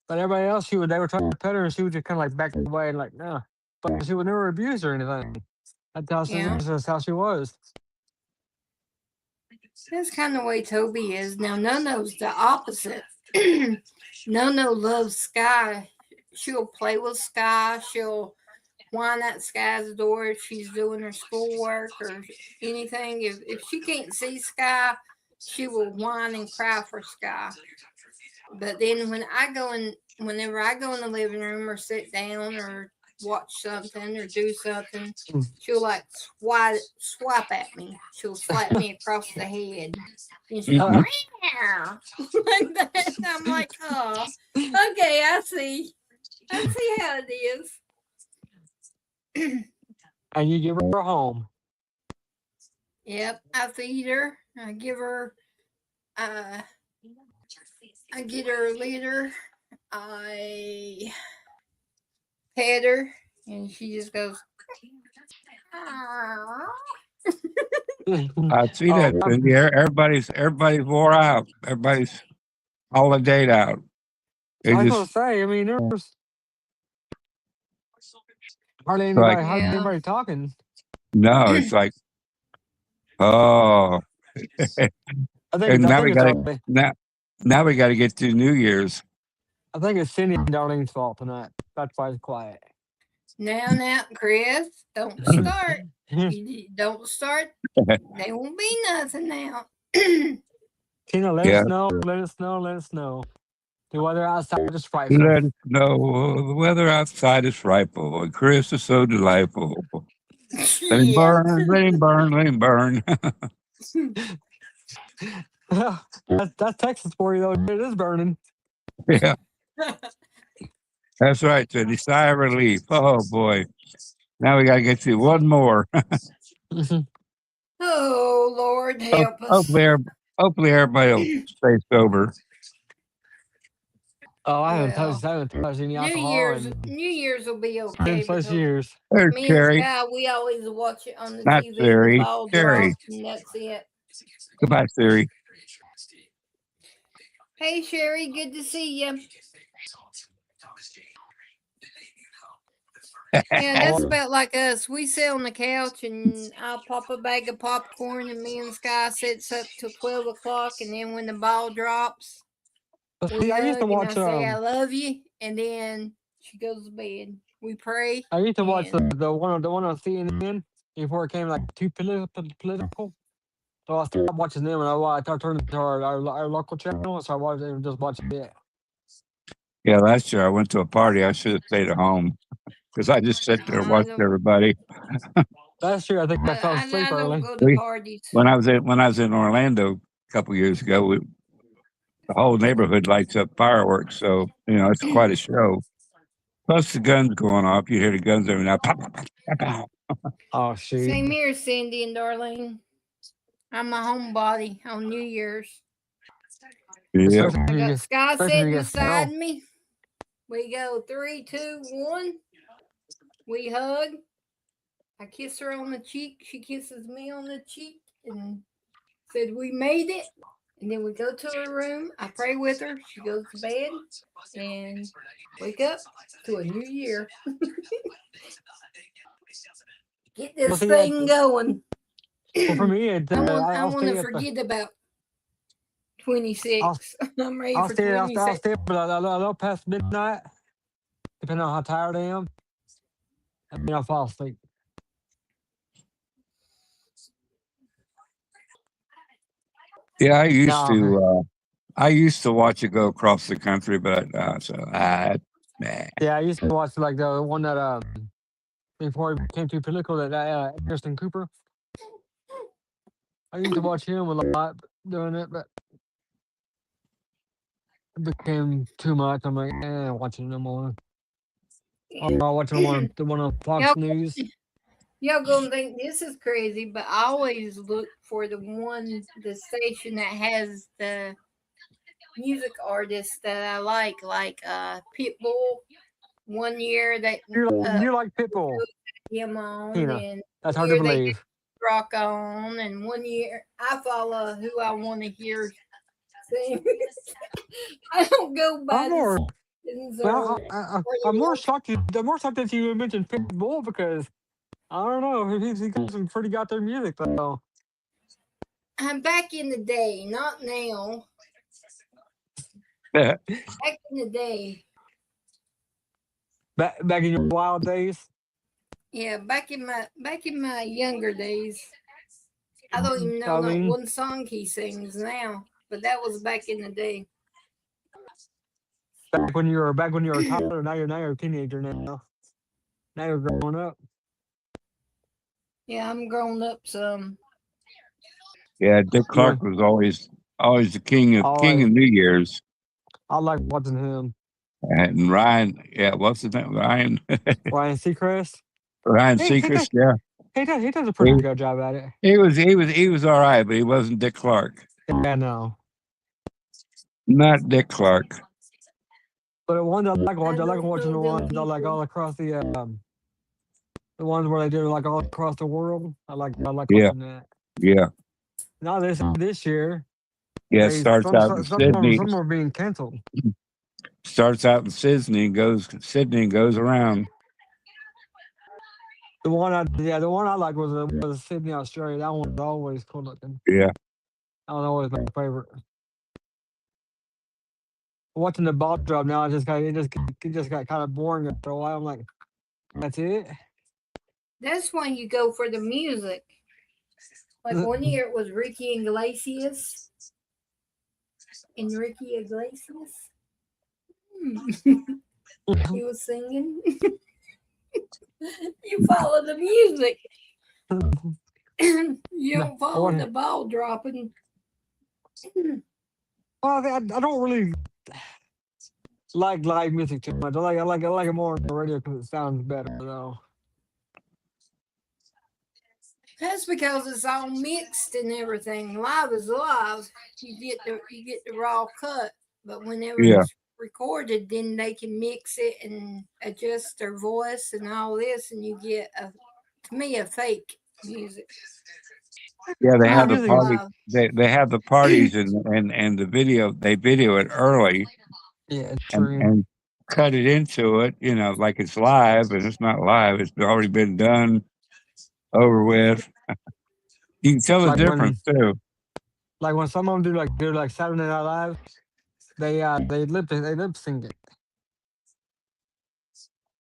But everybody else, they were trying to pet her, and she would just kind of like back away and like, no. But she would never abuse her or anything. That's how she was. That's kind of the way Toby is. Now, Nono's the opposite. Nono loves Sky. She'll play with Sky. She'll whine at Sky's door if she's doing her schoolwork or anything. If she can't see Sky, she will whine and cry for Sky. But then whenever I go in the living room or sit down or watch something or do something, she'll like swipe at me. She'll slap me across the head. And she'll go, like that. I'm like, oh, okay, I see how it is. And you give her a home. Yep, I feed her. I give her. I get her a litter. I pet her, and she just goes. I see that. Cindy. Everybody's wore out. Everybody's all the date out. They I was just gonna say, I mean, there's hardly like anybody talking. no. It's like oh, and now we got to now we got to get to New Year's. I think it's Cindy and Darlene's fault tonight. That's why it's quiet. Now, Chris, don't start. Don't start. There won't be nothing now. Tina, let Yeah. us know. Let us know. Let us know. The weather outside is frightful. Let us know the weather outside is frightful, and Chris is so delightful. Let him burn, let him burn, let him burn. That's Texas for you, though. It is burning. Yeah. That's right, Cindy. Sigh of relief. Oh boy. Now we gotta get to one more. Oh Lord, help us. Hopefully everybody will stay sober. Oh, I haven't touched any alcohol New Year's will be okay. 10+ years. There's Me Carrie. and Sky, we always watch it on the Not TV. Siri. The ball Carrie. drops, and that's it. Goodbye, Siri. Hey Sherry, good to see you. Yeah, that's about like us. We sit on the couch and I'll pop a bag of popcorn and me and Sky sits up till 12 o'clock, and then when the ball drops, we I used to hug watch. and I say I love you, and then she goes to bed. We pray. I used to watch the one on CNN before it came like too political. So I started watching them, and I turned to our local channel, so I watched it and just watched it. Yeah, last year I went to a party. I should have stayed at home because I just sat there and watched everybody. Last year I think I fell asleep early. When I was in Orlando a couple years ago, the whole neighborhood lights up fireworks, so it's quite a show. Plus the guns going off. You hear the guns every now. Pop, pop, pop, pop. Oh shoot! Same here, Cindy and Darlene. I'm a homebody on New Year's. Yeah. I got Sky sitting beside me. We go 3, 2, 1. We hug. I kiss her on the cheek. She kisses me on the cheek and said we made it. And then we go to her room. I pray with her. She goes to bed and wake up to a new year. Get this thing going. Well, for me, I want to forget about 26. I'm ready for 26. I'll stay up a little past midnight, depending on how tired I am, and then I'll fall asleep. Yeah, I used to watch it go across the country, but nah. Yeah, I used to watch like the one that before he became too political, that Anderson Cooper. I used to watch him a lot doing it, but it became too much. I'm like, I'm watching no more. I'll watch the one on Fox News. Y'all gonna think this is crazy, but I always look for the station that has the music artists that I like Pitbull. One year that you like Pitbull, him on, Tina. and That's hard to believe. Rock on, and one year I follow who I want to hear sing. I don't go by I'm more shocked. I'm more shocked that you mentioned Pitbull because I don't know. He got some pretty goddamn music though. I'm back in the day, not now. Back in the day. Back in your wild days. Yeah, back in my younger days. I don't even know not one song he sings now, but that was back in the day. Back when you were a toddler, now you're a teenager now. Now you're growing up. Yeah, I'm grown up some. Yeah, Dick Clark was always the king of New Year's. I like watching him. And Ryan, what's his name? Ryan Seacrest. Ryan Seacrest, yeah. He does a pretty good job at it. He was all right, but he wasn't Dick Clark. Yeah, no. Not Dick Clark. But the ones I like watching the ones I like all across the ones where they do like all across the world. I like watching that. Yeah. Now this year. Yeah, it starts out in Sydney. Some are being canceled. Starts out in Sydney and goes around. The one I liked was Sydney, Australia. That one was always cool looking. Yeah. That was always my favorite. Watching the ball drop now, it just got kind of boring after a while. I'm like, that's it. That's when you go for the music. Like one year it was Ricky Iglesias. Enrique Iglesias. He was singing. You follow the music. You don't follow the ball dropping. Well, I don't really like live music too much. I like it more on the radio because it sounds better though. That's because it's all mixed and everything. Live is live. You get the raw cut, but whenever it's recorded, then they can mix it and adjust their voice and all this, and you get to me a fake music. Yeah, they have the party. They have the parties and the video. They video it early. Yeah, and cut it into it. Like it's live, and it's not live. It's already been done, over with. You can tell the difference too. Like when some of them do like Saturday Night Live, they lip sync it.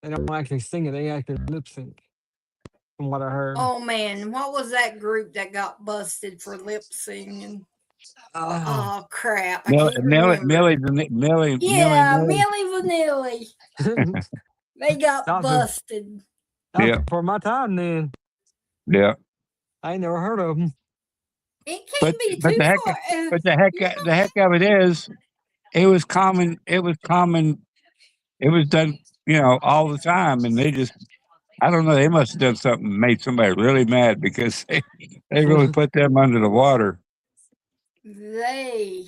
They don't actually sing it. They actually lip sync. From what I heard. Oh man, what was that group that got busted for lip singing? Oh crap! Millie Milli Vanilli. They got busted. Yeah. For my time then. Yeah. I ain't never heard of them. It can't be too far. But the heck of it is, it was common. It was done, all the time, and they just, I don't know. They must have done something, made somebody really mad because they really put them under the water. They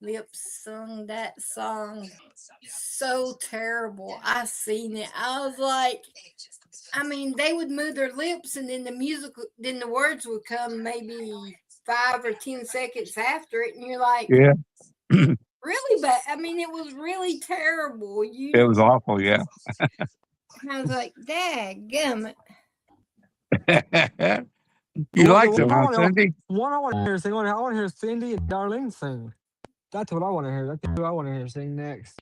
lip sung that song so terrible. I seen it. I was like, they would move their lips and then the words would come maybe 5 or 10 seconds after it, and you're like, Yeah. really bad. I mean, it was really terrible. It was awful. Yeah. I was like, dadgummit. You liked them, huh, Cindy? One I want to hear sing. I want to hear Cindy and Darlene sing. That's what I want to hear. That's who I want to hear sing next.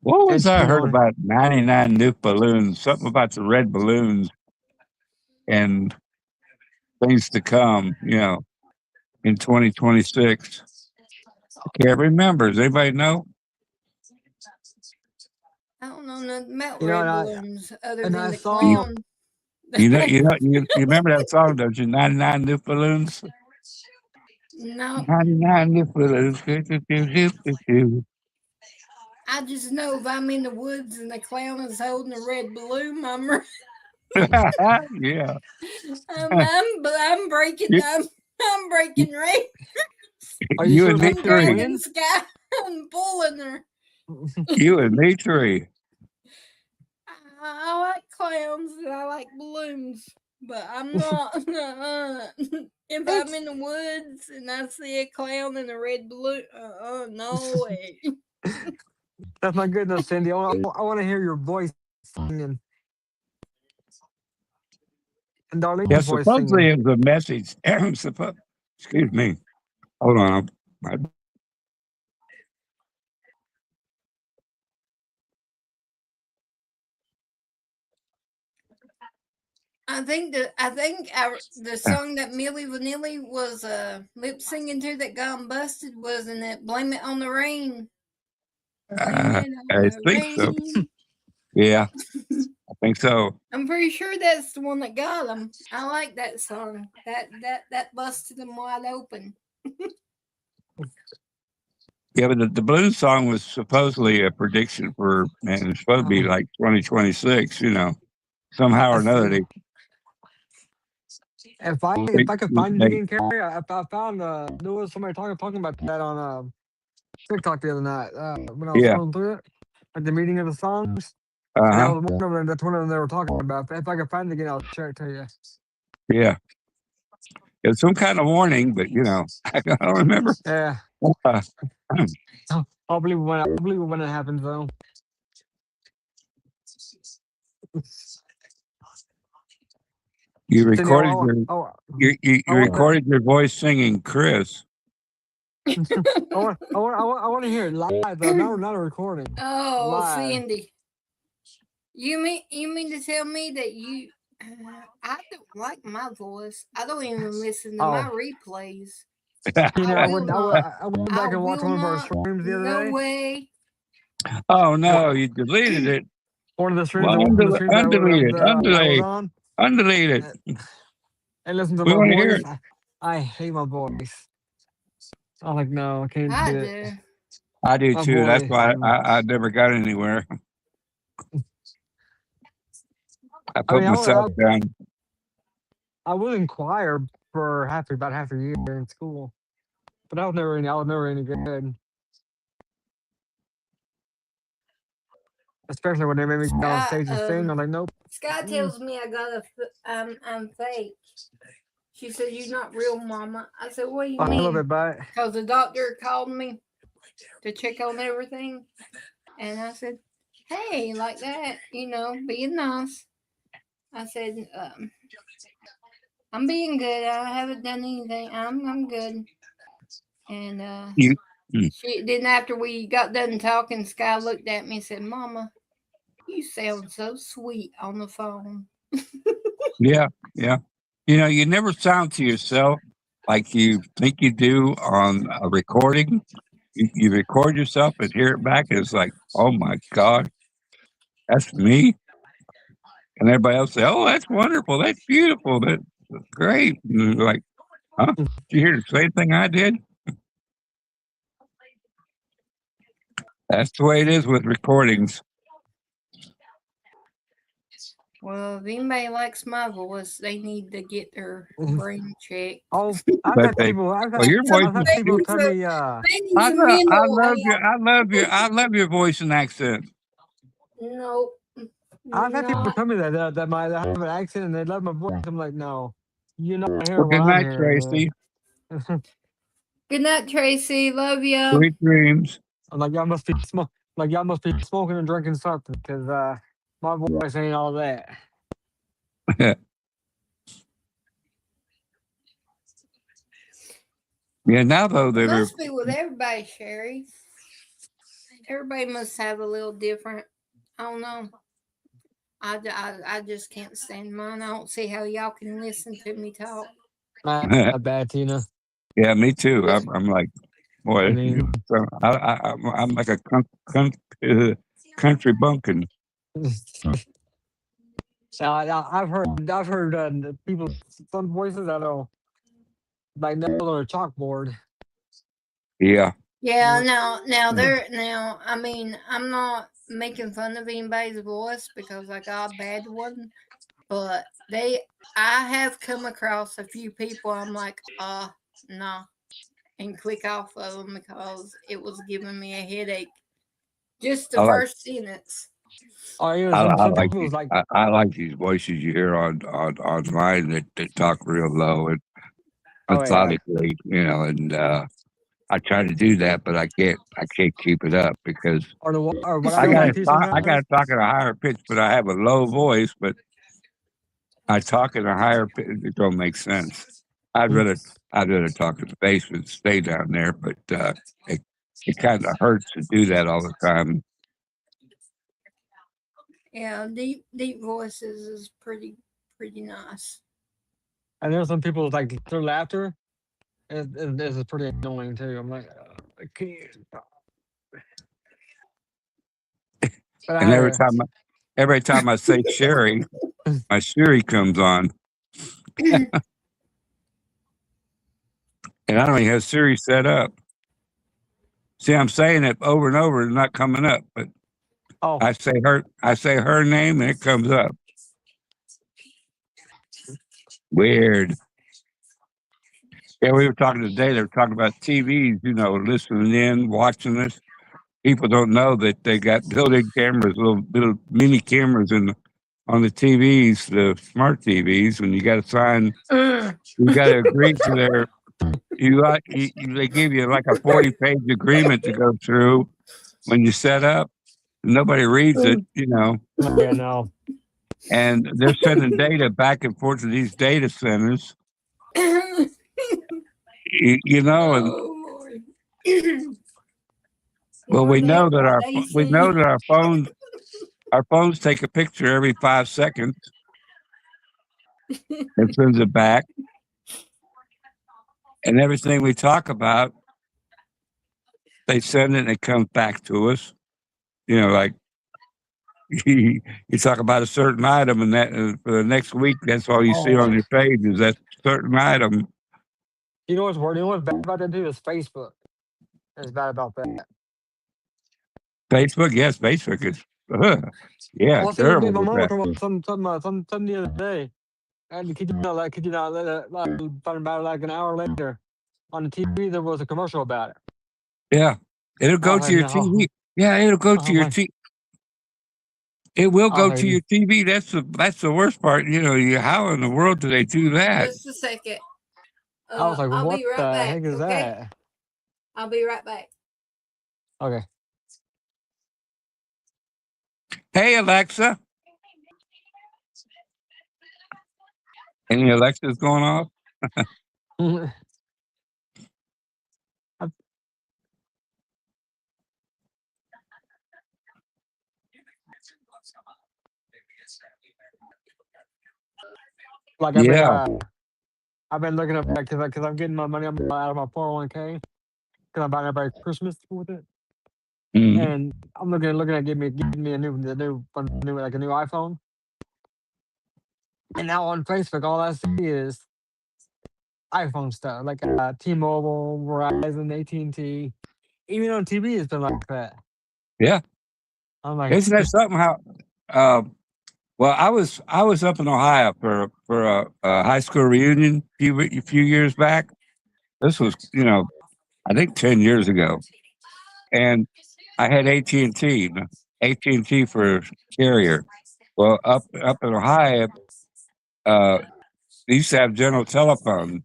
What was I heard about 99 nuke balloons? Something about the red balloons and things to come, in 2026. I can't remember. Does anybody know? I don't know nothing about red balloons other than the saw, clown. You remember that song, don't you? 99 nuke balloons? No. 99 nuke balloons. I just know if I'm in the woods and the clown is holding a red balloon, I'm yeah. I'm breaking I'm breaking records. Are you and me I'm three? grabbing Sky and pulling her. You and me three. I like clowns and I like balloons, but I'm not. If I'm in the woods and I see a clown and a red balloon, no way. That's not good enough, Cindy. I want to hear your voice singing. And Darlene's Yeah, voice supposedly singing. it was a message. Excuse me. Hold on. I think the song that Milli Vanilli was lip singing to that got busted was in that "Blame It on the Rain." I think so. Yeah, I think so. I'm pretty sure that's the one that got him. I like that song. That busted him wide open. Yeah, but the blues song was supposedly a prediction for, and it's supposed to be like 2026. Somehow or another. If I could find you again, Carrie, I found there was somebody talking about that on TikTok the other night when I was going through it, like the meeting of the songs. That was one of them. That's one of them they were talking about. If I could find it again, I'll share it to you. Yeah, it's some kind of warning, but I don't remember. Yeah. I'll believe it when it happens, though. You recorded you recorded your voice singing, Chris. I want to hear it live, though, not a recording. Oh, live. Sandy, you mean to tell me that you? I don't like my voice. I don't even listen to my replays. I went back and watched one of our streams the other day. No way. Oh no, you deleted it. One of the streams. Undelete it. And listen to we my voice. I hate my voice. I'm like, no, I can't do it. I do too. That's why I never got anywhere. I put myself down. I was in choir for about half a year in school, but I was never any good. Especially when they made me go on stage and sing, I'm like, nope. Sky tells me I'm fake. She said, "You're not real, Mama." I said, "What do you mean?" Because the doctor called me to check on everything, and I said, "Hey, like that, being nice." I said, "I'm being good. I haven't done anything. I'm good." And then after we got done talking, Sky looked at me and said, "Mama, you sound so sweet on the phone." Yeah. You never sound to yourself like you think you do on a recording. You record yourself and hear it back, and it's like, oh my God, that's me. And everybody else say, oh, that's wonderful. That's beautiful. That's great. And you're like, huh? Did you hear the same thing I did? That's the way it is with recordings. Well, if anybody likes my voice, they need to get their brain checked. Oh, I've had people tell me, I love your voice and accent. Nope. I've had people Not. tell me that I have an accent and they love my voice. I'm like, no, you're not Well, hearing what good I'm night, hearing. Tracy. Good night, Tracy. Love you. Sweet dreams. I'm like, y'all must be smoking and drinking something because my voice ain't all that. Yeah, now though It they were. must be with everybody, Sherry. Everybody must have a little different. I don't know. I just can't stand mine. I don't see how y'all can listen to me talk. Not bad, Tina. Yeah, me too. I'm like, I boy, mean, I'm like a country bumpkin. so I've heard people some voices that are like nailed on a chalkboard. Yeah. Yeah, now. I mean, I'm not making fun of anybody's voice because I got a bad one, but I have come across a few people. I'm like, nah, and click off of them because it was giving me a headache. Just the I like first sentence. Oh, you know, I some like people these was like, I like these voices you hear on online that talk real low and oh yeah, methodically, and I try to do that, but I can't keep it up because or what I I don't gotta like too talk I sometimes. gotta talk at a higher pitch, but I have a low voice, but I talk at a higher pitch. It don't make sense. I'd Mm. rather I'd rather talk in the basement, stay down there, but it it kind of hurts to do that all the time. Yeah, deep voices is pretty nice. And there's some people like their laughter is pretty annoying too. I'm like, I can't. But And I every time I say Sherry, my Siri comes on, and I don't even have Siri set up. See, I'm saying it over and over, it's not coming up, but oh, I say her name, and it comes up. Weird. Yeah, we were talking today. They were talking about TVs, listening in, watching us. People don't know that they got built-in cameras, little mini cameras on the TVs, the smart TVs. When you got to you got to agree to their. They give you like a 40-page agreement to go through when you set up. Nobody reads it. yeah, no. And they're sending data back and forth to these data centers. And Oh Lord. well, More we than know that what they we know see. that our phones take a picture every 5 seconds and sends it back, and everything we talk about, they send it and it comes back to us. Like you talk about a certain item, and that for the next week, that's all you see Oh, on your page is that certain item. you know what's weird? You know what's bad about that too is Facebook. It's bad about that. Facebook, yes, Facebook is, yeah, Oh, I think me terrible and my with mom were that. talking about something the other day. And could you not let it, like, find about like an hour later on the TV there was a commercial about it. Yeah, it'll I go was to like, your no. TV. Yeah, it'll go to I'm your like, TV. It will I was go to like, your TV. That's the worst part. How in the world do they do that? Just a second. I'll what be right the back. heck is Okay, that? I'll be right back. Okay. Hey, Alexa. Any Alexas going off? Like Yeah. I've been looking up because I'm getting my money out of my 401k because I'm buying everybody Christmas with it, Mhm. and I'm looking at getting me a new like a new iPhone. And now on Facebook, all I see is iPhone stuff like T-Mobile, Verizon, AT&T. Even on TV, it's been like that. Yeah. I'm like, Isn't that something? Well, I was up in Ohio for a high school reunion a few years back. This was, I think 10 years ago, and I had AT&T for carrier, Well, up in Ohio, they used to have General Telephone,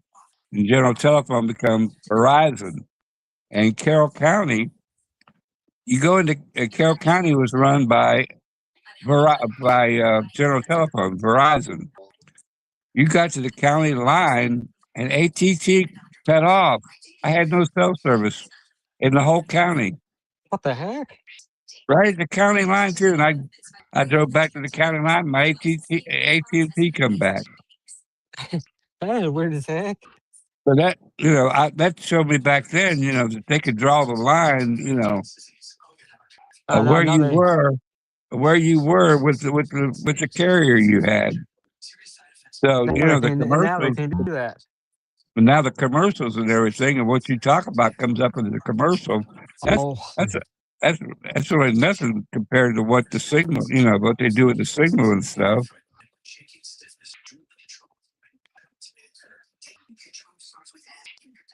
and General Telephone become Verizon. And Carroll County, you go into Carroll County was run by General Telephone, Verizon. You got to the county line, and AT&T cut off. I had no cell service in the whole county. What the heck? Right at the county line too, and I drove back to the county line. My AT&T come back. That is weird as heck. So that that showed me back then, that they could draw the line, of where you were with the carrier you had. So the now they commercials. can't do that. But now the commercials and everything, and what you talk about comes up in the commercial. That's really nothing compared to what the signal, what they do with the signal and stuff.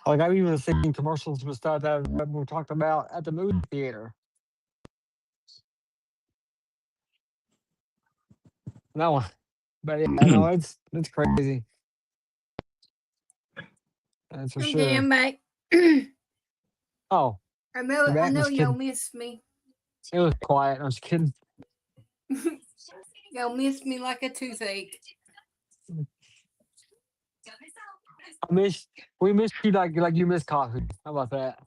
Like I've even seen commercials with stuff that we talked about at the movie theater. No, but yeah, no, it's crazy. That's for Okay, sure. I'm back. Oh, I know Just y'all kidding. missed me. It was quiet. I was kidding. Y'all missed me like a toothache. We missed you like you missed coffee. How about that?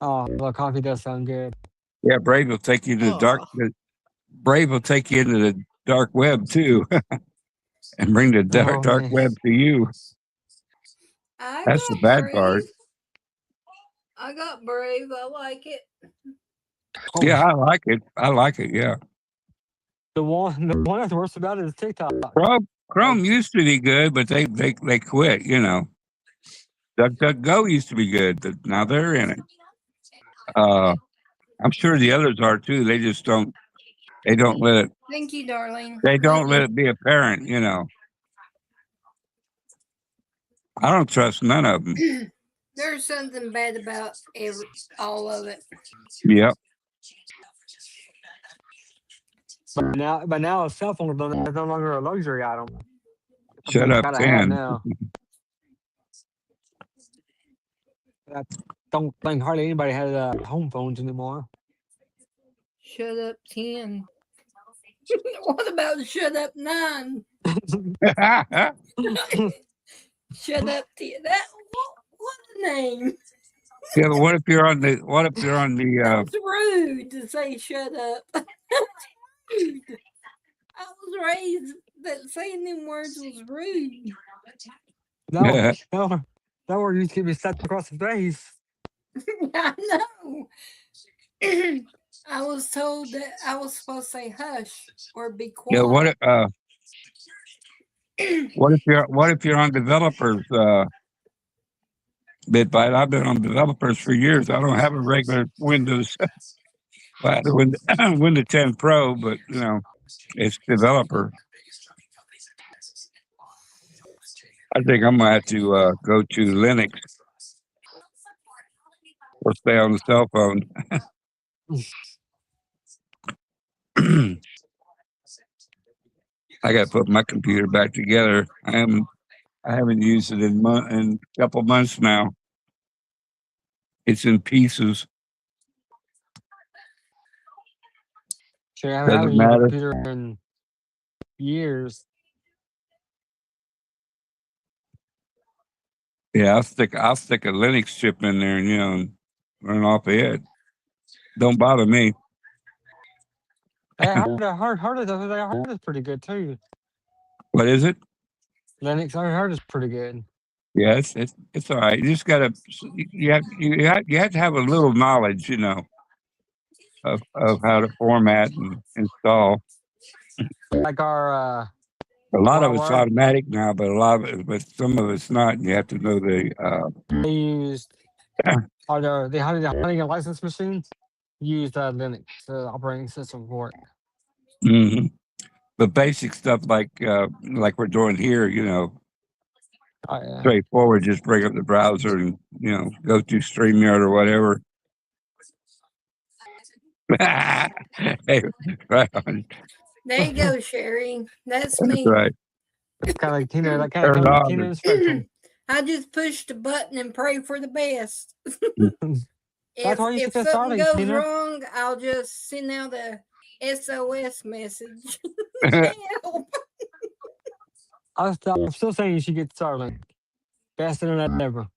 Oh, well, coffee does sound good. Yeah, Brave will take you to the dark. Brave will take you into the dark web too, and bring the dark man. web to you. That's the bad part. I got Brave. I like it. Yeah, I like it. I like it. Yeah. The one that's worse about it is TikTok. Chrome used to be good, but they quit. DuckDuckGo used to be good, but now they're in it. I'm sure the others are too. They just don't. They don't let it. Thank you, darling. They don't let it be apparent. I don't trust none of them. There's something bad about all of it. Yep. But now a cell phone is no longer a luxury item. Shut up, Gotta have Ken. now. I don't think hardly anybody has home phones anymore. Shut up, 10. What about shut up, 9? Shut up, 10. What a name? Yeah, but what if you're on the? It's rude to say shut up. Rude. I was raised that saying them words was rude. No, that word used to get me slapped across the face. I know. I was told that I was supposed to say hush or be quiet. Yeah. What if you're on developers? Bitbite. I've been on developers for years. I don't have a regular Windows. I had a Windows 10 Pro, but it's developer. I think I'm gonna have to go to Linux or stay on the cell phone. I got to put my computer back together. I haven't used it in a couple months now. It's in pieces. Sure, I haven't used a computer in years. Yeah, I'll stick a Linux chip in there and run off the head. Don't bother me. Hard is pretty good too. What is it? Linux hard is pretty good. Yeah, it's all right. You just gotta you have to have a little knowledge, of how to format and install. Like our a lot of it's automatic now, but some of it's not. And you have to know they used the hunting and license machines used Linux operating system for it. Mm-hmm. The basic stuff like we're doing here, straightforward. Just bring up the browser and go to StreamYard or whatever. Hey, right on. There you go, Sherry. That's That's me. right. Kind of like Tina, that kind Turn of like on. Tina and Spectrum. I just push the button and pray for the best. That's why you should If get something started, goes Tina. wrong, I'll just send out a SOS message. Help. I'm still saying you should get Starlink. Best internet ever.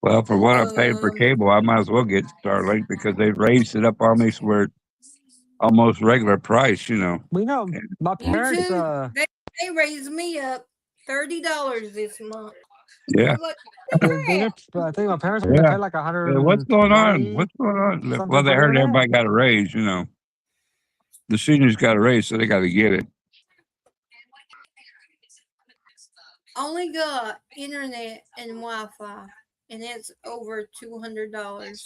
Well, for what I'm paying for Um, cable, I might as well get Starlink because they raised it up on me so we're almost regular price, you know. We know my you parents. too. They raised me up $30 this month. Yeah. Like, I think my parents they Yeah. pay like Yeah, what's going on? 120 What's going on? Well, something they for the heard internet. everybody got a raise, you know. The seniors got a raise, so they got to get it. only got internet and Wi-Fi, and it's over $200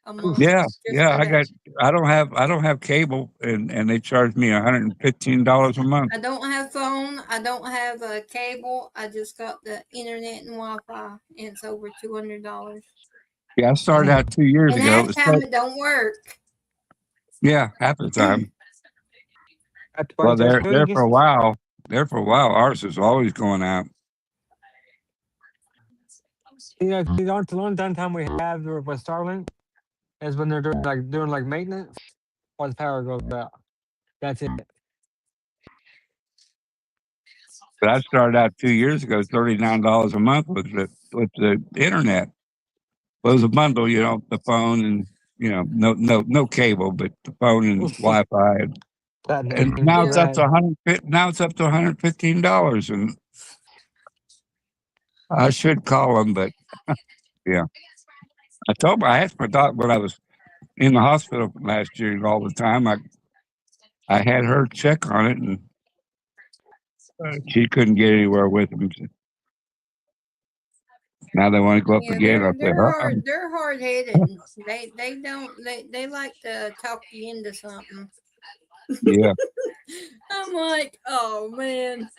a month. Yeah, just yeah. for that. I don't have cable, and they charge me $115 a month. I don't have phone. I don't have a cable. I just got the internet and Wi-Fi, and it's over $200. Yeah, I started out 2 years And ago. half time it don't work. Yeah, half the time. Well, Well, there for a while. There for a while, ours is always going out. You know, the only downtime we have with Starlink is when they're doing like maintenance or the power goes out. That's it. But I started out 2 years ago, $39 a month with the internet. Well, it was a bundle, you know, the phone and no cable, but the phone and Wi-Fi, and now it's up to $115, and I should call them, but yeah, I asked my doctor when I was in the hospital last year all the time. I had her check on it, and she couldn't get anywhere with them. Now they want to go up Yeah, again. I said, they're hard headed. They like to talk you into something. yeah. I'm like, oh man.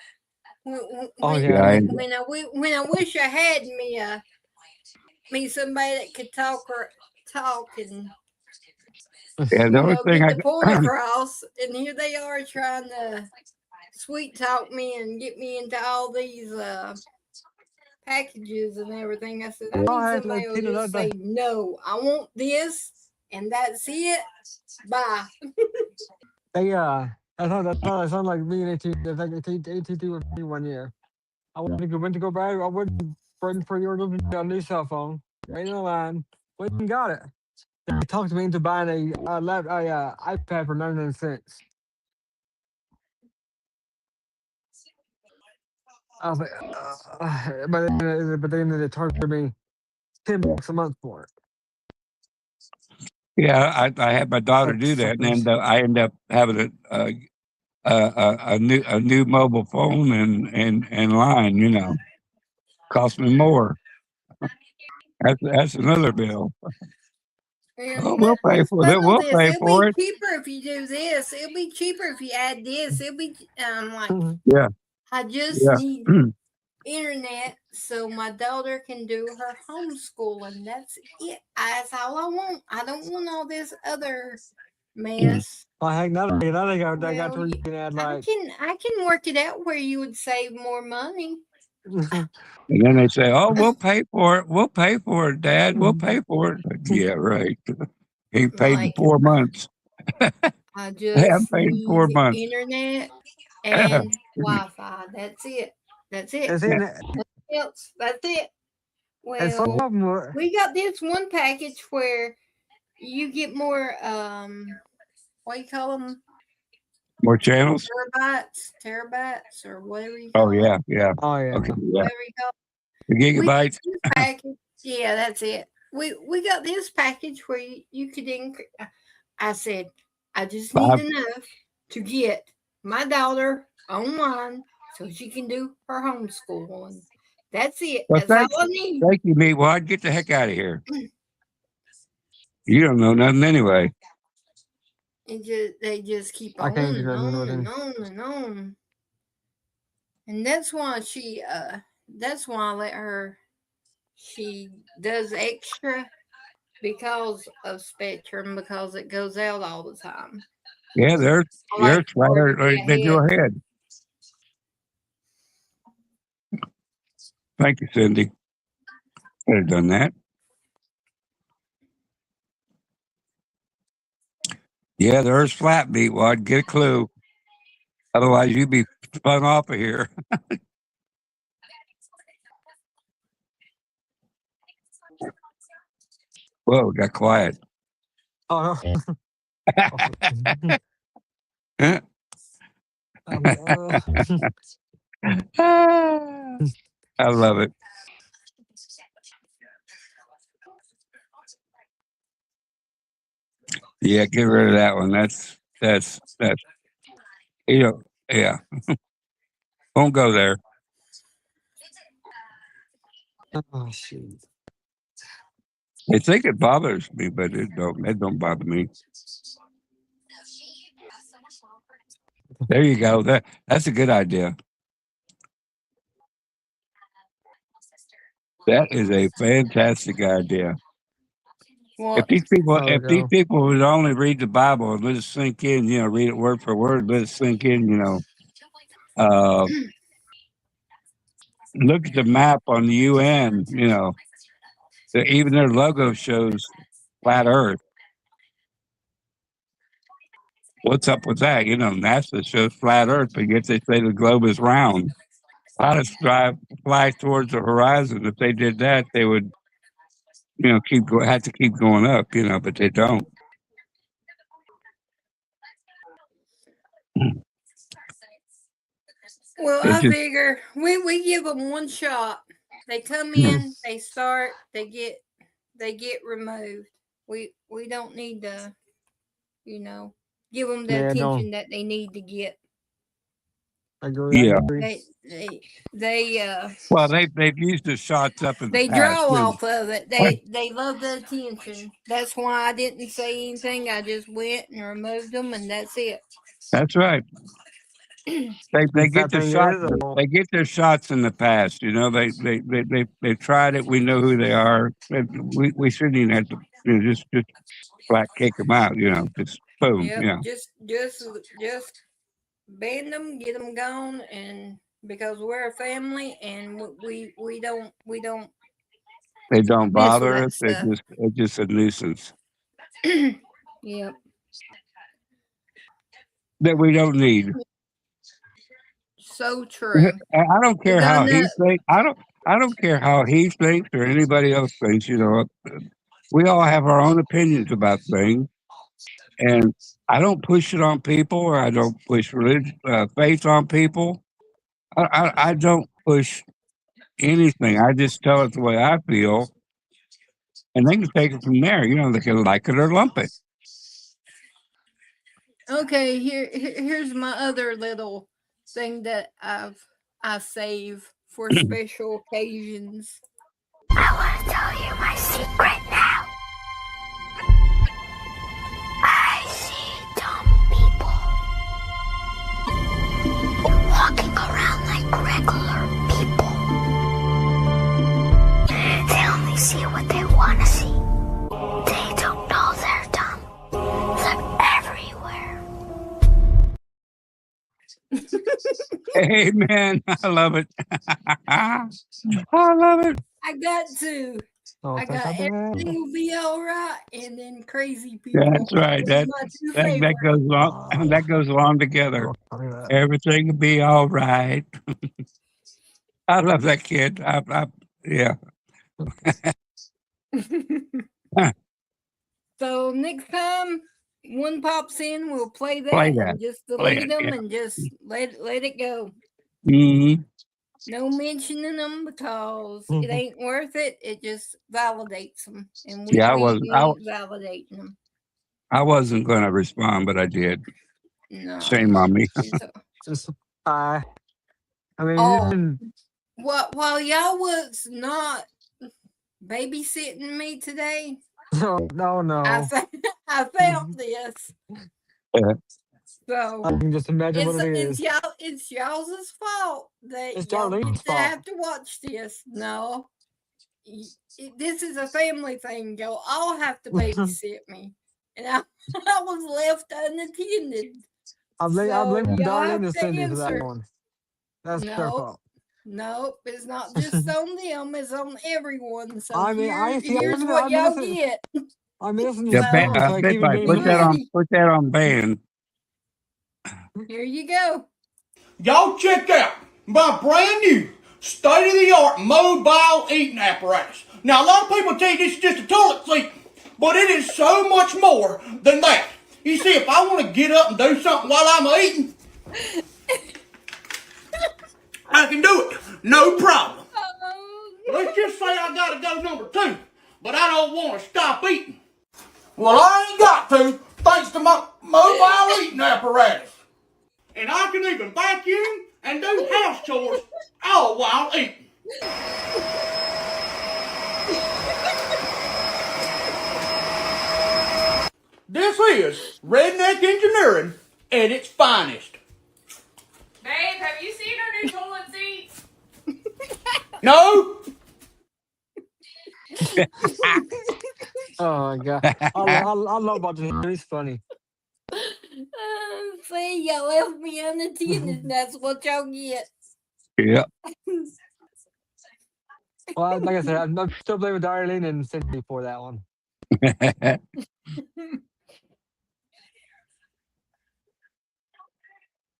When I wish I had me somebody that could talk and Yeah, the only thing get the point across, and here they are trying to sweet talk me and get me into all these packages and everything. I said, I need somebody who will just say, no, I want this, and that's it. Bye. That sounded like me and AT&T with me 1 year. I went to go buy. I went waiting for your new cell phone. Waiting in line. Went and got it. They talked me into buying a iPad for 99 cents. I was like, but then they charged me $10 a month for it. Yeah, I had my daughter do that, and then I ended up having a new mobile phone and line. You know, cost me more. That's another bill. Oh, we'll pay for it. We'll pay for it. It'll be cheaper if you do this. It'll be cheaper if you add this. It'll be. I'm like, Yeah. I just need internet so my daughter can do her homeschooling. That's it. That's all I want. I don't want all this other mess. Oh heck, now they got to where you can add like. I can work it out where you would save more money. And then they say, "Oh, we'll pay for it. We'll pay for it, Dad. We'll pay for it." Yeah, right. Ain't paid in 4 months. I They haven't just paid in 4 need months. internet and Wi-Fi. That's it. That's it. That's it. Well, we got this one package where you get more what do you call them? More channels. Terabytes, or whatever you Oh call yeah, it. yeah. Oh yeah. Okay, yeah. Whatever you call it. The gigabytes. Package. Yeah, that's it. We got this package where you could increase. I said, I just need enough to get my daughter online so she can do her homeschooling. That's it. Well, That's all I need. Thank you, Meatwad. Get the heck out of here. You don't know nothing anyway. They just keep on and on and on and on. And that's why that's why I let her she does extra because of Spectrum, because it goes out all the time. Yeah, I they're like for her to flatter. be They go ahead. ahead. Thank you, Cindy. Could have done that. Yeah, there's flat beat. Well, I'd get a clue. Otherwise, you'd be spun off of here. Whoa, got quiet. Oh, Huh? I love it. Yeah, get rid of that one. That's you know, yeah. Won't go there. oh shoot. They think it bothers me, but it don't bother me. There you go. That's a good idea. That is a fantastic idea. Well, If these people would only read the Bible and let it sink in, read it word for word, let it sink in, uh, look at the map on the UN, even their logo shows flat Earth. What's up with that? NASA shows flat Earth, but yet they say the globe is round. Pilots fly towards the horizon. If they did that, they would, have to keep going up, but they don't. well, It's I just, figure we give them one shot. They come in, they start, they get removed. We don't need to, give them the Yeah, attention that they need to get. I agree. yeah. They Well, they've used the shots up in the they past draw too. off of it. They love the attention. That's why I didn't say anything. I just went and removed them, and that's it. That's right. They get their shots. They get their shots in the past. They tried it. We know who they are. We shouldn't even have to just flat kick them out. Just boom. Yep, Yeah. just ban them, get them gone, and because we're a family, and we don't They don't mess with bother that us. stuff. They're just a nuisance Yep. that we don't need. So true. I don't care Because I how know. he thinks. I don't care how he thinks or anybody else thinks. We all have our own opinions about things, and I don't push it on people, or I don't push religion, faith on people. I don't push anything. I just tell it the way I feel, and they can take it from there. They can like it or lump it. Okay, here's my other little thing that I save for special occasions. I want to tell you my secret now. I see dumb people walking around like regular people. They only see what they want to see. They don't know they're dumb. They're everywhere. Amen. I love it. I love it. I got to. Oh, I got everything will be all right, and then crazy people. That's right. Those are my two That favorites. goes along. That goes along together. Everything will be all right. I love that kid. Yeah. So next time one pops in, we'll play that, Play that. and just Play delete it, them yeah. and just let it go. Mm-hmm. No mentioning them because it ain't worth it. It just validates them, and we ain't validating them. I wasn't going to respond, but I did. No. Shame on me. Just I mean, while y'all was not babysitting me today, no. I felt this. So I can just imagine what it is. It's y'all's fault that It's y'all Darlene's get to fault. have to watch this. No, this is a family thing. Y'all all have to babysit me, and I was left unattended. I blame So y'all Darlene have and to Cindy for that answer. one. That's their Nope, fault. nope. It's not just on them; it's on everyone. So I mean, here's what y'all get. I'm missing Yeah, the show, so I keep be being ready. put that on ban. Here you go. Y'all check out my brand new state-of-the-art mobile eating apparatus. Now, a lot of people think this is just a toilet seat, but it is so much more than that. You see, if I want to get up and do something while I'm eating, I can do it. No problem. Let's just say I gotta go number 2, but I don't want to stop eating. Well, I ain't got to, thanks to my mobile eating apparatus. And I can even vacuum and do house chores all while eating. This is redneck engineering at its finest. Babe, have you seen our new toilet seats? No? Oh my god, I love watching him. He's funny. See, y'all left me unattended. And that's what y'all get. Yep. Well, like I said, I'm still blaming Darlene and Cindy for that one.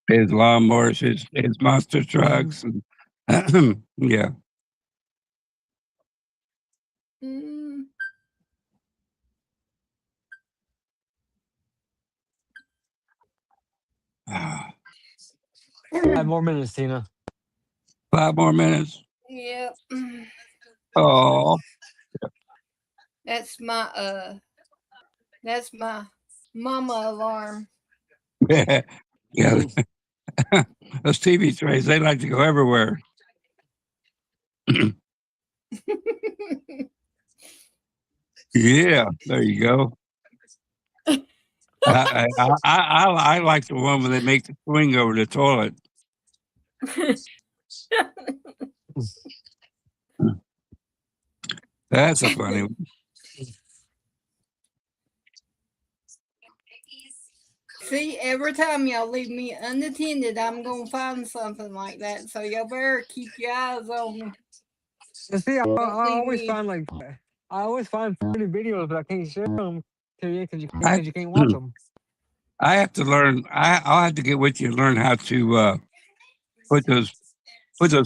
His lawnmowers, his monster trucks, and yeah. Mm. 5 more minutes, Tina. 5 more minutes. Yep. Oh, That's my mama alarm. yeah. Those TV trays, they like to go everywhere. Yeah, there you go. I like the one where they make the swing over the toilet. That's a funny one. See, every time y'all leave me unattended, I'm gonna find something like that. So y'all better keep your eyes on me. You see, I always me. find funny videos, but I can't share them to you because I- you can't watch them. I have to learn. I'll have to get with you and learn how to put those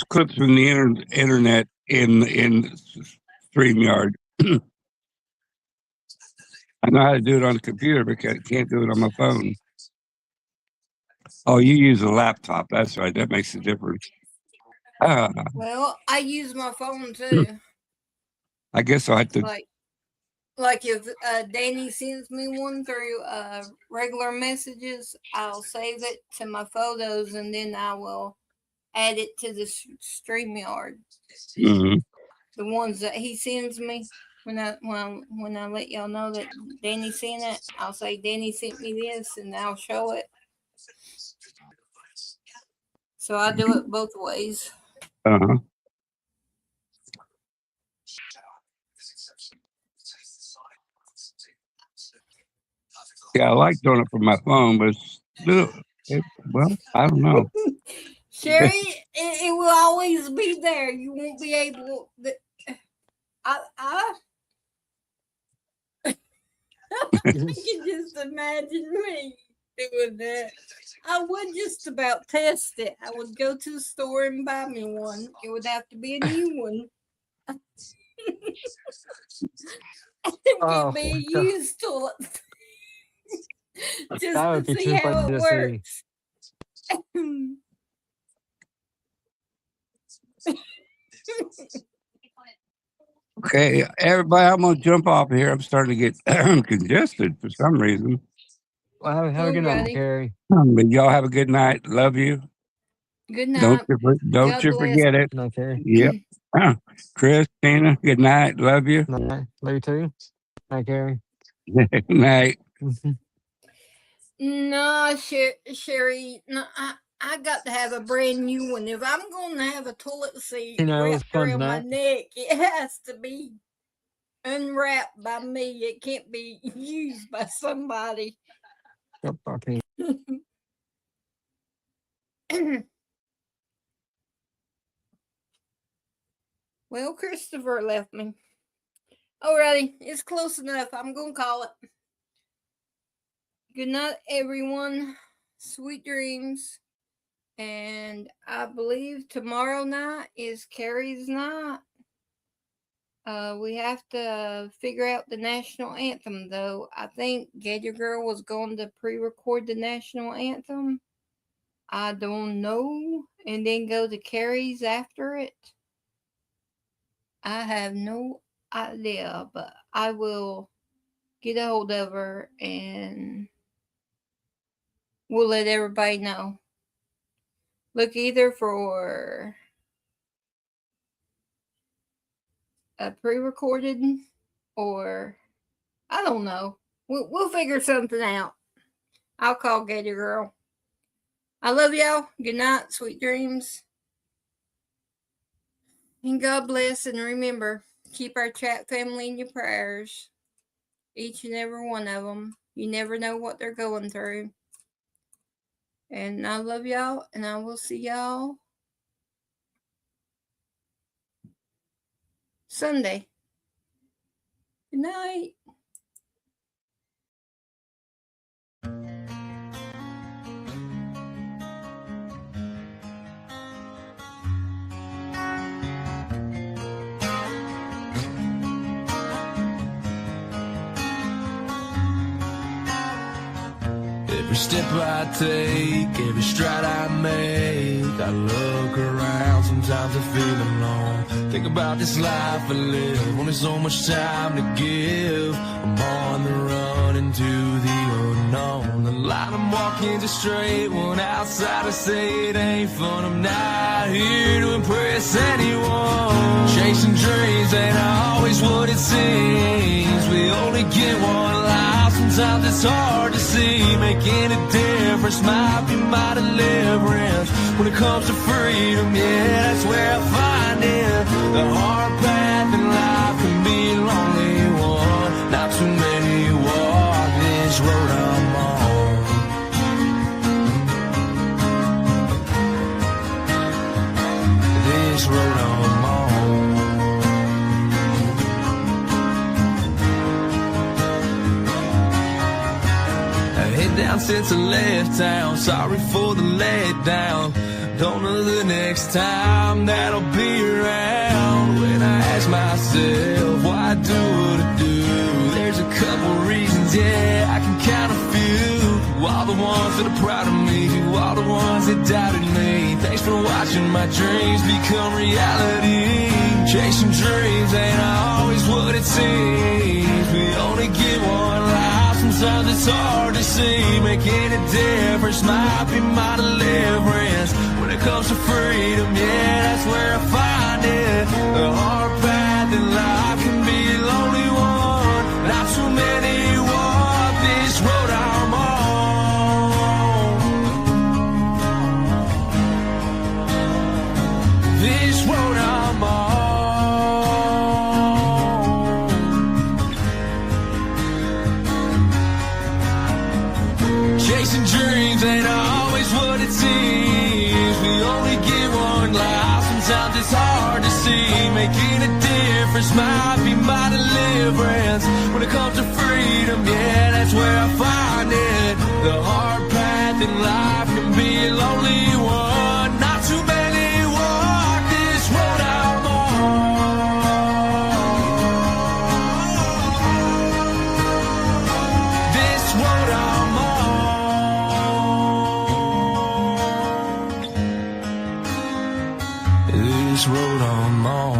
clips from the internet in StreamYard. I know how to do it on the computer, but I can't do it on my phone. Oh, you use a laptop. That's right. That makes a difference. Well, I use my phone too. I guess I have to. Like if Danny sends me one through regular messages, I'll save it to my photos and then I will add it to the StreamYard. Mhm. The ones that he sends me. When I let y'all know that Danny sent it, I'll say Danny sent me this and I'll show it. So I do it both ways. Uh-huh. Yeah, I like doing it from my phone, but well, I don't know. Sherry, it will always be there. You won't be able. I can just imagine me doing that. I would just about test it. I would go to the store and buy me one. It would have to be a new one. It could be a used toilet. Just That to see how it works. Okay, everybody, I'm gonna jump off here. I'm starting to get congested for some reason. Well, have a good night, Carrie. But y'all have a good night. Love you. Good night. Don't you forget it. Night, Carrie. Yep. Christina, good night. Love you. Night. Love you too. Night, Carrie. Good night. No, Sherry. No, I got to have a brand new one. If I'm going to have a toilet seat You know, it was wrapped fun around my tonight. neck, it has to be unwrapped by me. It can't be used by somebody. Yep, okay. Well, Christopher left me. Alrighty, it's close enough. I'm going to call it. Good night, everyone. Sweet dreams. And I believe tomorrow night is Carrie's night. We have to figure out the national anthem, though. I think Gator Girl was going to pre-record the national anthem. I don't know. And then go to Carrie's after it. I have no idea, but I will get a hold of her and we'll let everybody know. Look either for a pre-recorded or I don't know. We'll figure something out. I'll call Gator Girl. I love y'all. Good night, sweet dreams. And God bless, and remember, keep our chat family in your prayers. Each and every one of them. You never know what they're going through. And I love y'all, and I will see y'all Sunday. Good night. Every step I take, every stride I make, I look around, sometimes I feel alone. Think about this life I live, only so much time to give. I'm on the run into the unknown. The line I'm walking is straight, one outside I say it ain't fun. I'm not here to impress anyone. Chasing dreams ain't always what it seems. We only get one life, sometimes it's hard to see. Making a difference might be my deliverance. When it comes to freedom, yeah, that's where I find it. The hard path in life can be a lonely one. Not too many walk this road I'm on. This road I'm on. Head down since I left town. Sorry for the letdown. Don't know the next time that I'll be around. When I ask myself why I do what I do, there's a couple reasons, yeah, I can count a few. To all the ones that are proud of me, to all the ones that doubted me, thanks for watching my dreams become reality. Chasing dreams ain't always what it seems. We only get one life, sometimes it's hard to see. Making a difference might be my deliverance. When it comes to freedom, yeah, that's where I find it. The hard path in life can be a lonely one. Not too many walk this road I'm on. This road I'm on. Chasing dreams ain't always what it seems. We only get one life, sometimes it's hard to see. Making a difference might be my deliverance. When it comes to freedom, yeah, that's where I find it. The hard path in life can be a lonely one. Not too many walk this road I'm on. This road I'm on. This road I'm on.